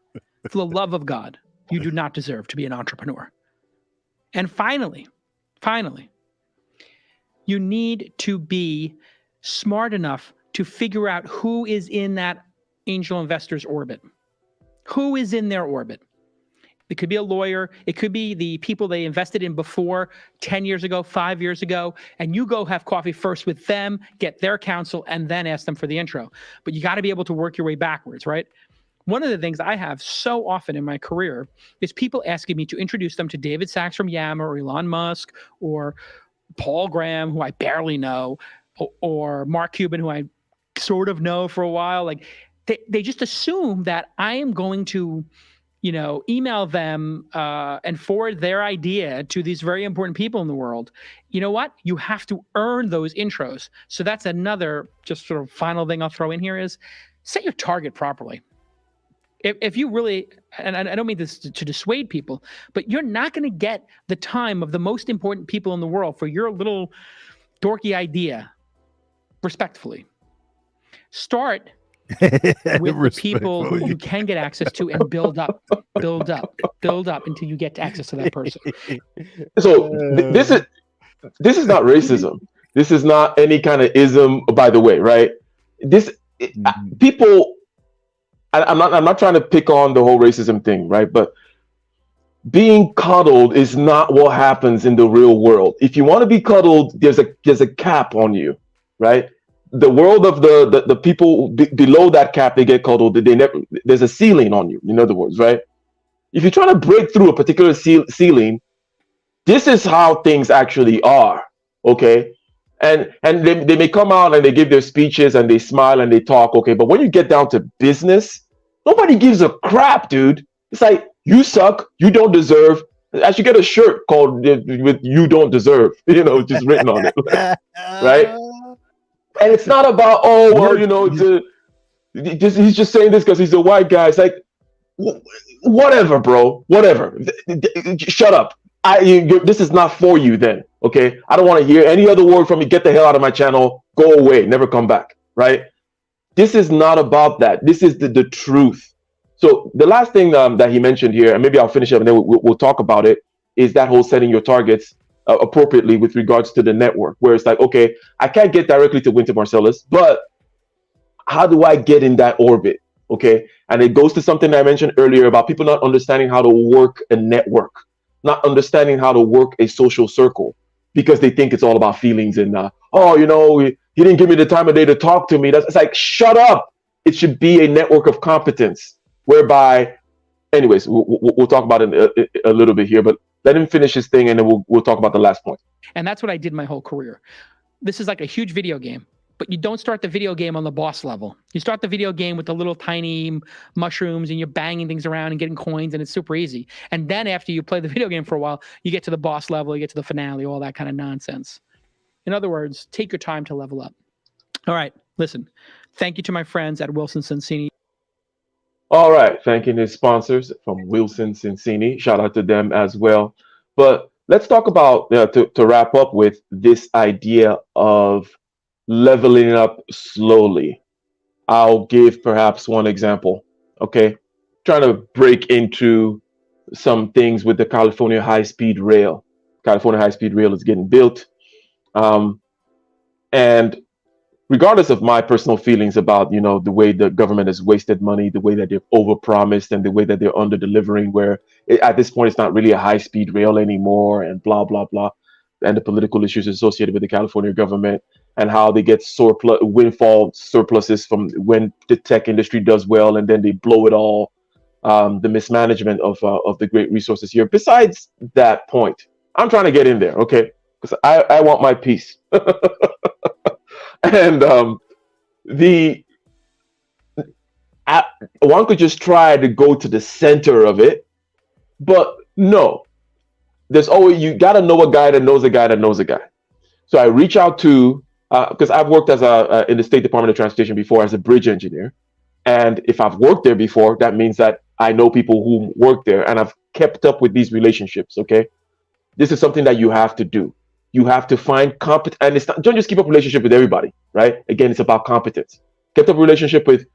for the love of God, you do not deserve to be an entrepreneur. And finally, you need to be smart enough to figure out who is in that angel investor's orbit. Who is in their orbit? It could be a lawyer. It could be the people they invested in before 10 years ago, 5 years ago, and you go have coffee first with them, get their counsel, and then ask them for the intro. But you got to be able to work your way backwards, right? One of the things I have so often in my career is people asking me to introduce them to David Sachs from Yammer, or Elon Musk, or Paul Graham, who I barely know, or Mark Cuban, who I sort of know for a while. Like, they just assume that I am going to, email them and forward their idea to these very important people in the world. You know what? You have to earn those intros. So that's another just sort of final thing I'll throw in here is set your target properly. If you really, and I don't mean this to dissuade people, but you're not going to get the time of the most important people in the world for your little dorky idea, respectfully. Start with the people who you can get access to and build up until you get access to that person. So this is not racism. This is not any kind of ism, by the way, right? People, I'm not trying to pick on the whole racism thing, right? But being cuddled is not what happens in the real world. If you want to be cuddled, there's a cap on you, right? The world of the people below that cap, they get cuddled. There's a ceiling on you, in other words, right? If you're trying to break through a particular ceiling, this is how things actually are, okay? And they may come out and they give their speeches and they smile and they talk, okay? But when you get down to business, nobody gives a crap, dude. It's like, you suck, you don't deserve. I should get a shirt called with "You Don't Deserve," just written on it, right? And it's not about, he's just saying this because he's a white guy. It's like, whatever, bro, whatever. Shut up. This is not for you then, okay? I don't want to hear any other word from you. Get the hell out of my channel. Go away. Never come back, right? This is not about that. This is the truth. So the last thing that he mentioned here, and maybe I'll finish up and then we'll talk about it, is that whole setting your targets appropriately with regards to the network, where it's like, okay, I can't get directly to Wynton Marsalis, but how do I get in that orbit? Okay. And it goes to something I mentioned earlier about people not understanding how to work a network. not understanding how to work a social circle because they think it's all about feelings and oh, you know, he didn't give me the time of day to talk to me. It's like, shut up. It should be a network of competence whereby, anyways, we'll talk about it a little bit here, but let him finish his thing and then we'll talk about the last point. And that's what I did my whole career. This is like a huge video game, but you don't start the video game on the boss level. You start the video game with the little tiny mushrooms and you're banging things around and getting coins and it's super easy. And then after you play the video game for a while, you get to the boss level, you get to the finale, all that kind of nonsense. In other words, take your time to level up. All right, listen, thank you to my friends at Wilson Sonsini. All right, thanking his sponsors from Wilson Sonsini. Shout out to them as well. But let's talk about, to wrap up with this idea of leveling up slowly. I'll give perhaps one example, okay? Trying to break into some things with the California high-speed rail. California high-speed rail is getting built. And regardless of my personal feelings about, you know, the way the government has wasted money, the way that they've overpromised and the way that they're under-delivering, where at this point it's not really a high-speed rail anymore and blah, blah, blah, and the political issues associated with the California government and how they get windfall surpluses from when the tech industry does well and then they blow it all, the mismanagement of the great resources here. Besides that point, I'm trying to get in there, okay? Because I want my piece. And one could just try to go to the center of it, but no. There's always, you got to know a guy that knows a guy that knows a guy. So I reach out to, because I've worked as in the State Department of Transportation before as a bridge engineer. And if I've worked there before, that means that I know people who work there and I've kept up with these relationships, okay? This is something that you have to do. You have to find competence, and it's not, don't just keep up a relationship with everybody, right? Again, it's about competence. Kept up a relationship with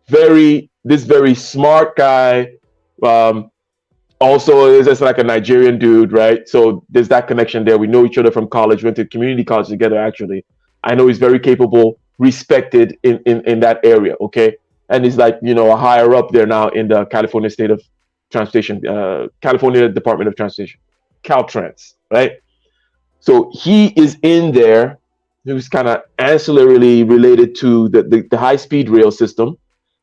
this very smart guy. Also, is just like a Nigerian dude, right? So there's that connection there. We know each other from college, went to community college together, actually. I know he's very capable, respected in that area, okay? And he's like, you know, a higher up there now in the California State of Transportation, California Department of Transportation, Caltrans, right? So he is in there, who's kind of ancillarily related to the high-speed rail system.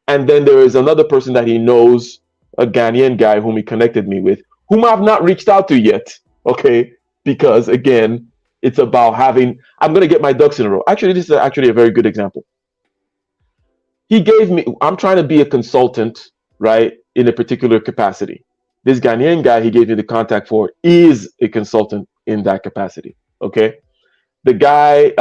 And then there is another person that he knows, a Ghanaian guy whom he connected me with, whom I've not reached out to yet, okay? Because, again, it's about I'm going to get my ducks in a row. Actually, this is actually a very good example. I'm trying to be a consultant, right, in a particular capacity. This Ghanaian guy he gave me the contact for is a consultant in that capacity, okay? The guy,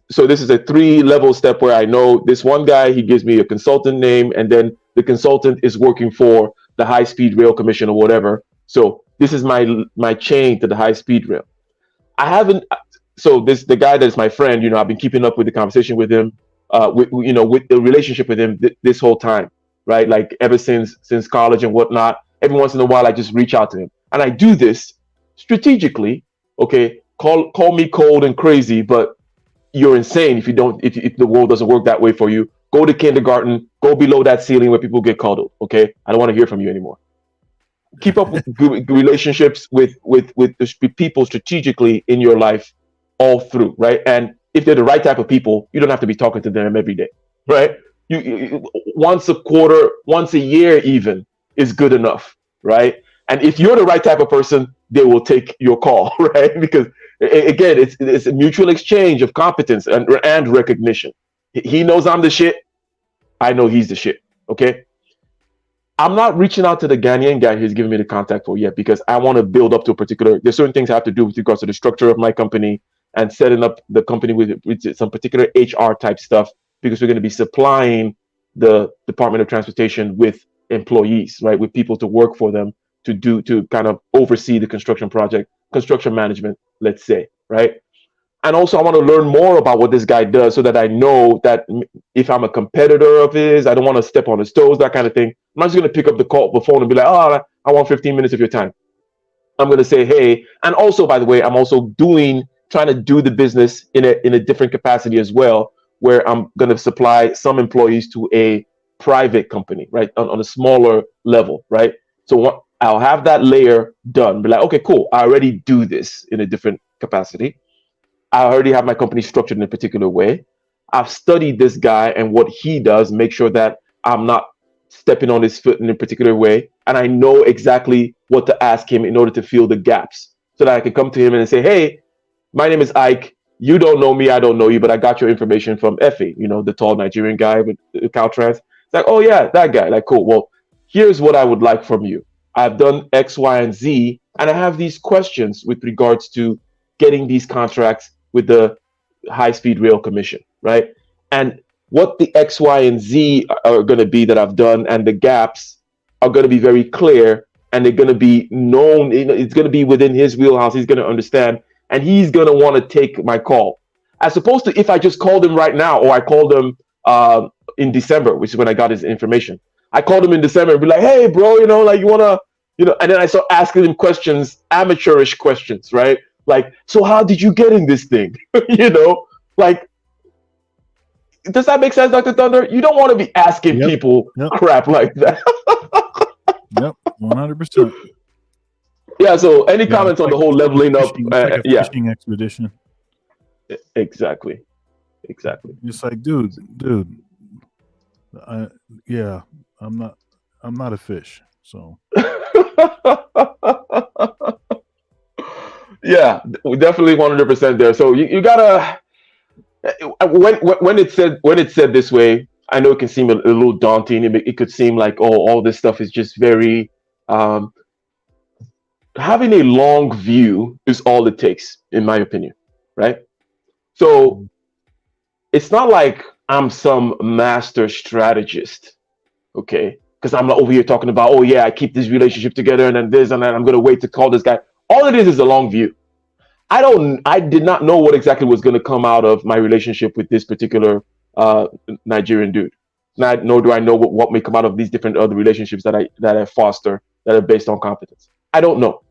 so this is a 3-level step where I know this one guy, he gives me a consultant name, and then the consultant is working for the High-Speed Rail Commission or whatever. So this is my chain to the High-Speed Rail. The guy that's my friend, you know, I've been keeping up with the conversation with him, with the relationship with him this whole time, right? Like ever since college and whatnot. Every once in a while, I just reach out to him, and I do this strategically. Okay, call me cold and crazy, but you're insane if the world doesn't work that way for you. Go to kindergarten, go below that ceiling where people get coddled. Okay, I don't want to hear from you anymore. Keep up with good relationships with people strategically in your life all through, right? And if they're the right type of people, you don't have to be talking to them every day, right? You once a quarter, once a year even is good enough, right? And if you're the right type of person, they will take your call, right? Because again, it's a mutual exchange of competence and recognition. He knows I'm the shit. I know he's the shit. Okay. I'm not reaching out to the Ghanaian guy who's giving me the contact for yet because I want to build up to a particular. There's certain things I have to do with regards to the structure of my company and setting up the company with some particular HR type stuff because we're going to be supplying the Department of Transportation with employees, right? With people to work for them to kind of oversee the construction project, construction management, let's say, right? And also I want to learn more about what this guy does so that I know that if I'm a competitor of his, I don't want to step on his toes, that kind of thing. I'm not just going to pick up the phone and be like, oh, I want 15 minutes of your time. I'm going to say, hey, and also, by the way, I'm also trying to do the business in a different capacity as well, where I'm going to supply some employees to a private company, right? On a smaller level, right? So I'll have that layer done. Be like, okay, cool. I already do this in a different capacity. I already have my company structured in a particular way. I've studied this guy and what he does, make sure that I'm not stepping on his foot in a particular way. And I know exactly what to ask him in order to fill the gaps so that I can come to him and say, hey, my name is Ike. You don't know me, I don't know you, but I got your information from Effie, the tall Nigerian guy with Caltrans. It's like, oh yeah, that guy. Like, cool. Well, here's what I would like from you. I've done X, Y, and Z, and I have these questions with regards to getting these contracts with the High Speed Rail Commission, right? And what the X, Y, and Z are going to be that I've done, and the gaps are going to be very clear, and they're going to be known. It's going to be within his wheelhouse. He's going to understand, and he's going to want to take my call, as opposed to if I just called him right now, or I called him in December, which is when I got his information. I called him in December and be like, hey, bro, like you want to, and then I start asking him questions, amateurish questions, right? Like, so how did you get in this thing? Like, does that make sense, Dr. Thunder? You don't want to be asking people crap like that. Yep, 100%. Yeah, so any comments on the whole leveling up? Fishing expedition. Exactly. It's like, dude, I'm not a fish, so. Yeah, definitely 100% there. So you gotta, when it's said this way, I know it can seem a little daunting. It could seem like, oh, all this stuff is just very, having a long view is all it takes, in my opinion, right? So it's not like I'm some master strategist, okay? Because I'm not over here talking about, oh yeah, I keep this relationship together and then this and then I'm gonna wait to call this guy. All it is a long view. I did not know what exactly was gonna come out of my relationship with this particular Nigerian dude. Nor do I know what may come out of these different other relationships that I foster that are based on competence. I don't know,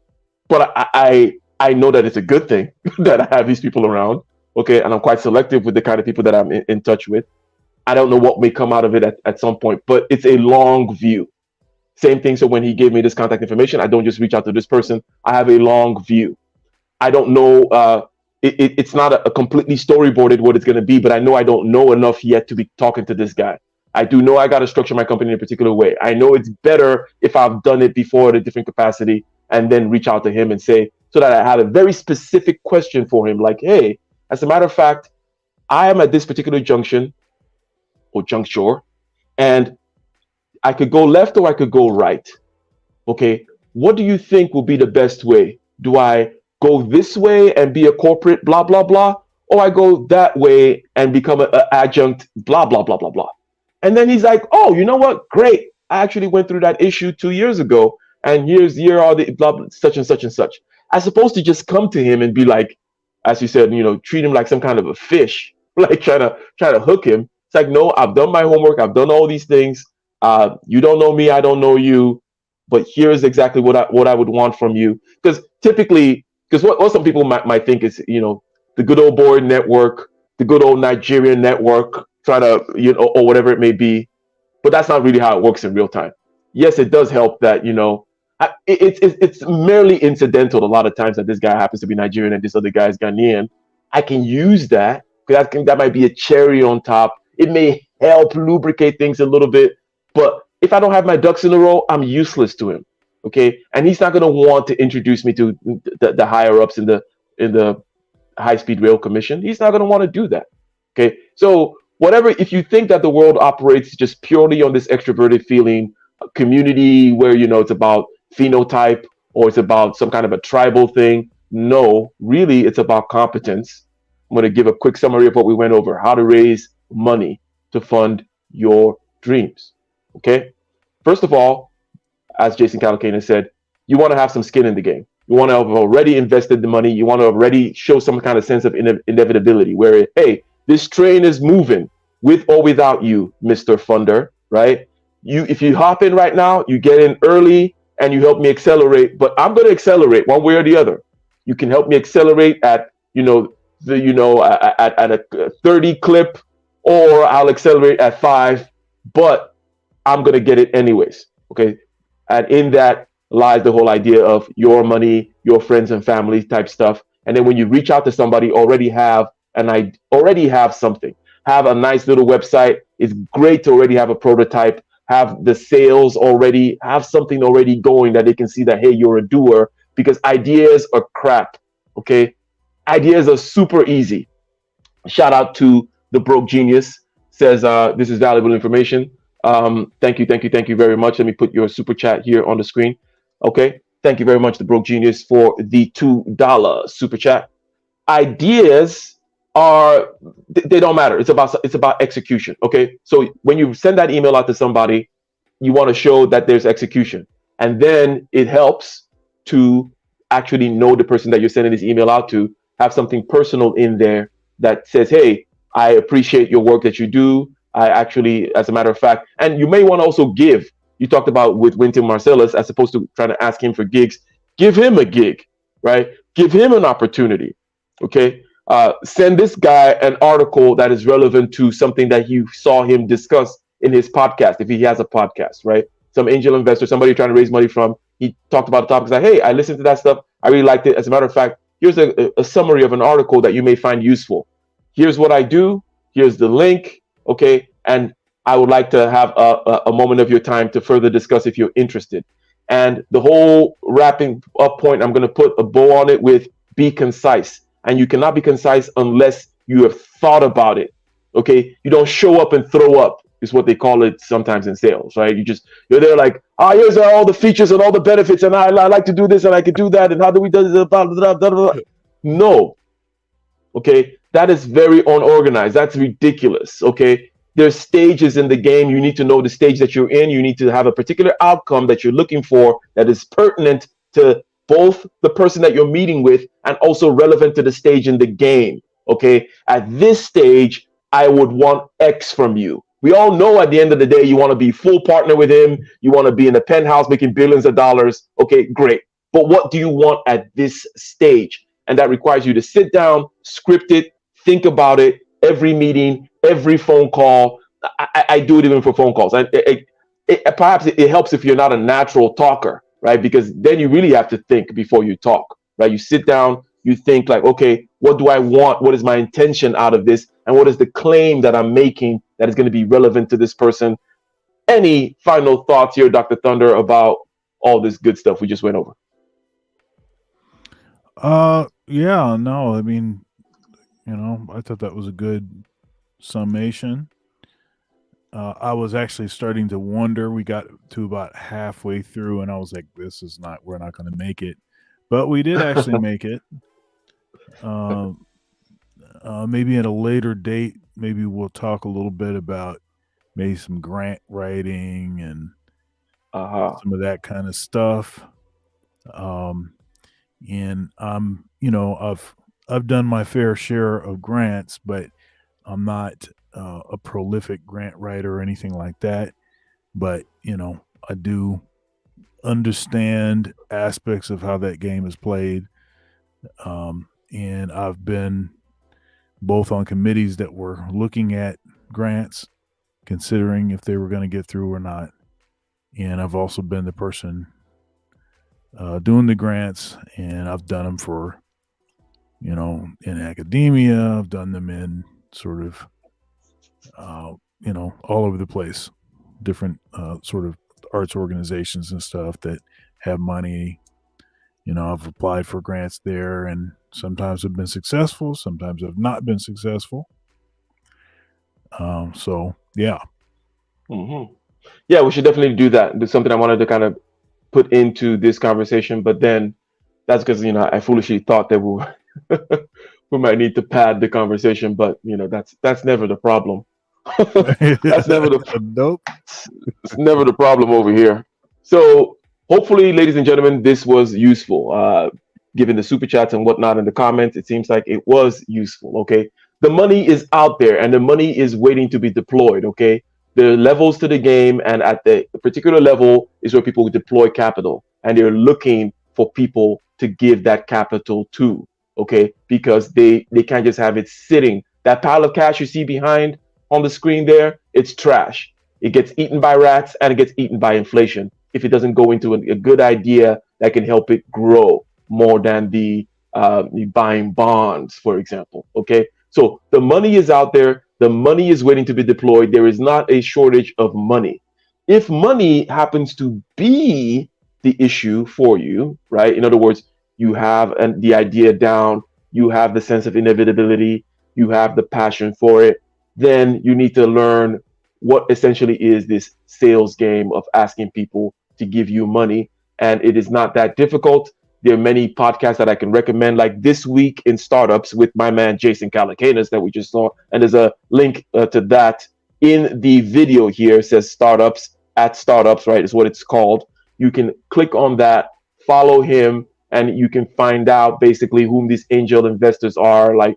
but I know that it's a good thing that I have these people around. Okay, and I'm quite selective with the kind of people that I'm in touch with. I don't know what may come out of it at some point, but it's a long view. Same thing. So when he gave me this contact information, I don't just reach out to this person. I have a long view. I don't know. It's not a completely storyboarded what it's going to be, but I know I don't know enough yet to be talking to this guy. I do know I got to structure my company in a particular way. I know it's better if I've done it before in a different capacity and then reach out to him and say, so that I had a very specific question for him. Like, hey, as a matter of fact, I am at this particular junction or juncture, and I could go left or I could go right. Okay, what do you think will be the best way? Do I go this way and be a corporate blah, blah, blah? Or I go that way and become an adjunct blah, blah, blah, blah, blah. And then he's like, oh, you know what? Great. I actually went through that issue 2 years ago. And here are the blah, blah, such and such and such. As opposed to just come to him and be like, as you said, treat him like some kind of a fish, like try to hook him. It's like, no, I've done my homework. I've done all these things. You don't know me. I don't know you. But here's exactly what I would want from you. Because typically, what some people might think is, the good old boy network, the good old Nigerian network, try to, or whatever it may be. But that's not really how it works in real time. Yes, it does help that, it's merely incidental a lot of times that this guy happens to be Nigerian and this other guy is Ghanaian. I can use that because I think that might be a cherry on top. It may help lubricate things a little bit, but if I don't have my ducks in a row, I'm useless to him. Okay, and he's not going to want to introduce me to the higher ups in the High Speed Rail Commission. He's not going to want to do that. Okay, so if you think that the world operates just purely on this extroverted feeling community where it's about phenotype or it's about some kind of a tribal thing, no, really it's about competence. I'm going to give a quick summary of what we went over: how to raise money to fund your dreams. Okay, first of all, as Jason Calacanis said, you want to have some skin in the game. You want to have already invested the money. You want to already show some kind of sense of inevitability where, hey, this train is moving with or without you, Mr. Funder, right? If you hop in right now, you get in early and you help me accelerate, but I'm going to accelerate one way or the other. You can help me accelerate at, at a 30 clip, or I'll accelerate at 5, but I'm going to get it anyways. Okay. And in that, lies the whole idea of your money, your friends and family type stuff. And then when you reach out to somebody, already have something, have a nice little website. It's great to already have a prototype, have the sales already, have something already going that they can see that, hey, you're a doer, because ideas are crap. Okay. Ideas are super easy. Shout out to the Broke Genius, says this is valuable information. Thank you very much. Let me put your super chat here on the screen. Okay. Thank you very much, the Broke Genius, for the $2 super chat. Ideas they don't matter. It's about execution. Okay. So when you send that email out to somebody, you want to show that there's execution. And then it helps to actually know the person that you're sending this email out to, have something personal in there that says, hey, I appreciate your work that you do. I actually, as a matter of fact, and you may want to also give. You talked about with Wynton Marsalis, as opposed to trying to ask him for gigs, give him a gig, right? Give him an opportunity, okay? Send this guy an article that is relevant to something that you saw him discuss in his podcast, if he has a podcast, right? Some angel investor, somebody trying to raise money from, he talked about the topic, like, hey, I listened to that stuff. I really liked it. As a matter of fact, here's a summary of an article that you may find useful. Here's what I do. Here's the link, okay? And I would like to have a moment of your time to further discuss if you're interested. And the whole wrapping up point, I'm going to put a bow on it with be concise. And you cannot be concise unless you have thought about it, okay? You don't show up and throw up, is what they call it sometimes in sales, right? You're there like, here's all the features and all the benefits, and I like to do this and I could do that, and how do we do this? Blah, blah, blah, blah. No, okay? That is very unorganized. That's ridiculous, okay? There's stages in the game. You need to know the stage that you're in. You need to have a particular outcome that you're looking for that is pertinent to both the person that you're meeting with and also relevant to the stage in the game, okay? At this stage, I would want X from you. We all know at the end of the day, you want to be full partner with him. You want to be in a penthouse making billions of dollars. Okay, great. But what do you want at this stage? And that requires you to sit down, script it, think about it, every meeting, every phone call. I do it even for phone calls. And perhaps it helps if you're not a natural talker, right? Because then you really have to think before you talk, right? You sit down, you think like, okay, what do I want? What is my intention out of this? And what is the claim that I'm making that is going to be relevant to this person? Any final thoughts here, Dr. Thunder, about all this good stuff we just went over? Yeah, no, I mean, I thought that was a good summation. I was actually starting to wonder. We got to about halfway through, and I was like, we're not going to make it. But we did actually make it. Maybe at a later date, maybe we'll talk a little bit about maybe some grant writing and some of that kind of stuff. And I've done my fair share of grants, but I'm not a prolific grant writer or anything like that. But I do understand aspects of how that game is played. And I've been both on committees that were looking at grants, considering if they were going to get through or not. And I've also been the person doing the grants, and I've done them for, in academia. I've done them in sort of, all over the place, different sort of arts organizations and stuff that have money. I've applied for grants there, and sometimes I've been successful, sometimes I've not been successful. So yeah. Mm-hmm. Yeah, we should definitely do that. It's something I wanted to kind of put into this conversation, but then that's because I foolishly thought that we might need to pad the conversation, but that's never the problem. That's never Nope. It's never the problem over here. So hopefully, ladies and gentlemen, this was useful. Given the super chats and whatnot in the comments, it seems like it was useful. Okay, the money is out there, and the money is waiting to be deployed. Okay, there are levels to the game, and at the particular level is where people deploy capital, and they're looking for people to give that capital to. Okay, because they can't just have it sitting. That pile of cash you see behind on the screen there, it's trash. It gets eaten by rats and it gets eaten by inflation. if it doesn't go into a good idea that can help it grow more than the buying bonds, for example. Okay, so the money is out there. The money is waiting to be deployed. There is not a shortage of money. If money happens to be the issue for you, right? In other words, you have the idea down, you have the sense of inevitability, you have the passion for it, then you need to learn what essentially is this sales game of asking people to give you money. And it is not that difficult. There are many podcasts that I can recommend, like This Week in Startups with my man Jason Calacanis that we just saw. And there's a link to that in the video here. It says Startups at Startups, right? Is what it's called. You can click on that, follow him, and you can find out basically whom these angel investors are, like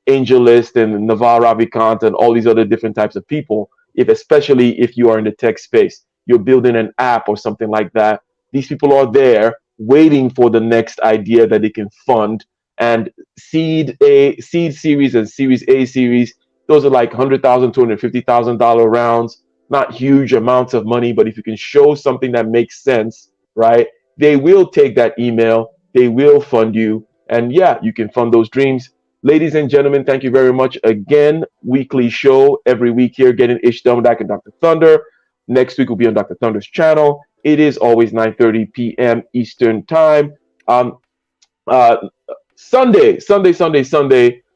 AngelList and Naval Ravikant and all these other different types of people. Especially if you are in the tech space, you're building an app or something like that. These people are there waiting for the next idea that they can fund. And seed series and Series A series, those are like $100,000, $250,000 rounds. Not huge amounts of money, but if you can show something that makes sense, right? They will take that email, they will fund you, and yeah, you can fund those dreams. Ladies and gentlemen, thank you very much again. Weekly show every week here, Getting Ish Done Back in Dr. Thunder. Next week will be on Dr. Thunder's channel. It is always 9:30 p.m. Eastern time. Sunday,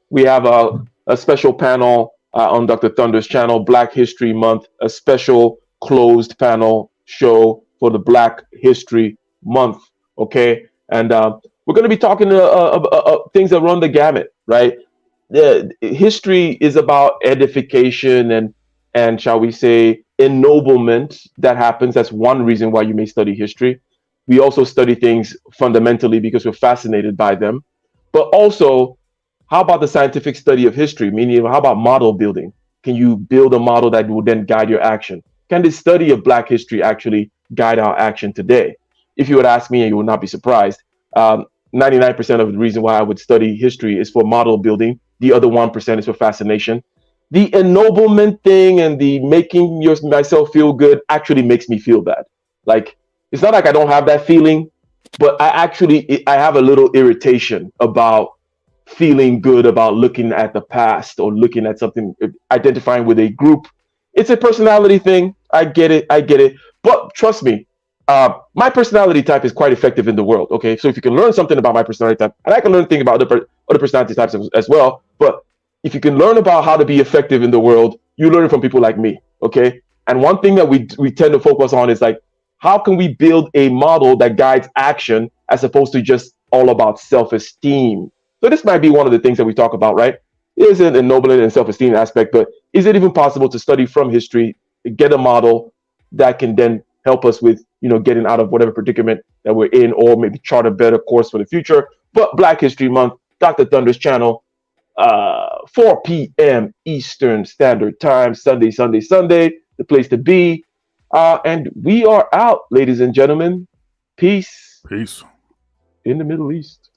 we have a special panel on Dr. Thunder's channel, Black History Month, a special closed panel show for the Black History Month. Okay, and we're going to be talking things that run the gamut, right? History is about edification and shall we say ennoblement that happens. That's one reason why you may study history. We also study things fundamentally because we're fascinated by them. But also, how about the scientific study of history? Meaning, how about model building? Can you build a model that will then guide your action? Can the study of Black history actually guide our action today? If you would ask me, and you will not be surprised, 99% of the reason why I would study history is for model building. The other 1% is for fascination. The ennoblement thing and the making myself feel good actually makes me feel bad. Like, it's not like I don't have that feeling, but I have a little irritation about feeling good about looking at the past or looking at something, identifying with a group. It's a personality thing. I get it. But trust me, my personality type is quite effective in the world. Okay, so if you can learn something about my personality type, and I can learn things about other personality types as well, but if you can learn about how to be effective in the world, you learn from people like me. Okay, and one thing that we tend to focus on is like, how can we build a model that guides action as opposed to just all about self-esteem? So this might be one of the things that we talk about, right? Is it ennoblement and self-esteem aspect, but is it even possible to study from history, get a model that can then help us with, getting out of whatever predicament that we're in, or maybe chart a better course for the future? But Black History Month, Dr. Thunder's channel, 4 p.m. Eastern Standard Time, Sunday, the place to be. And we are out, ladies and gentlemen. Peace. Peace. In the Middle East.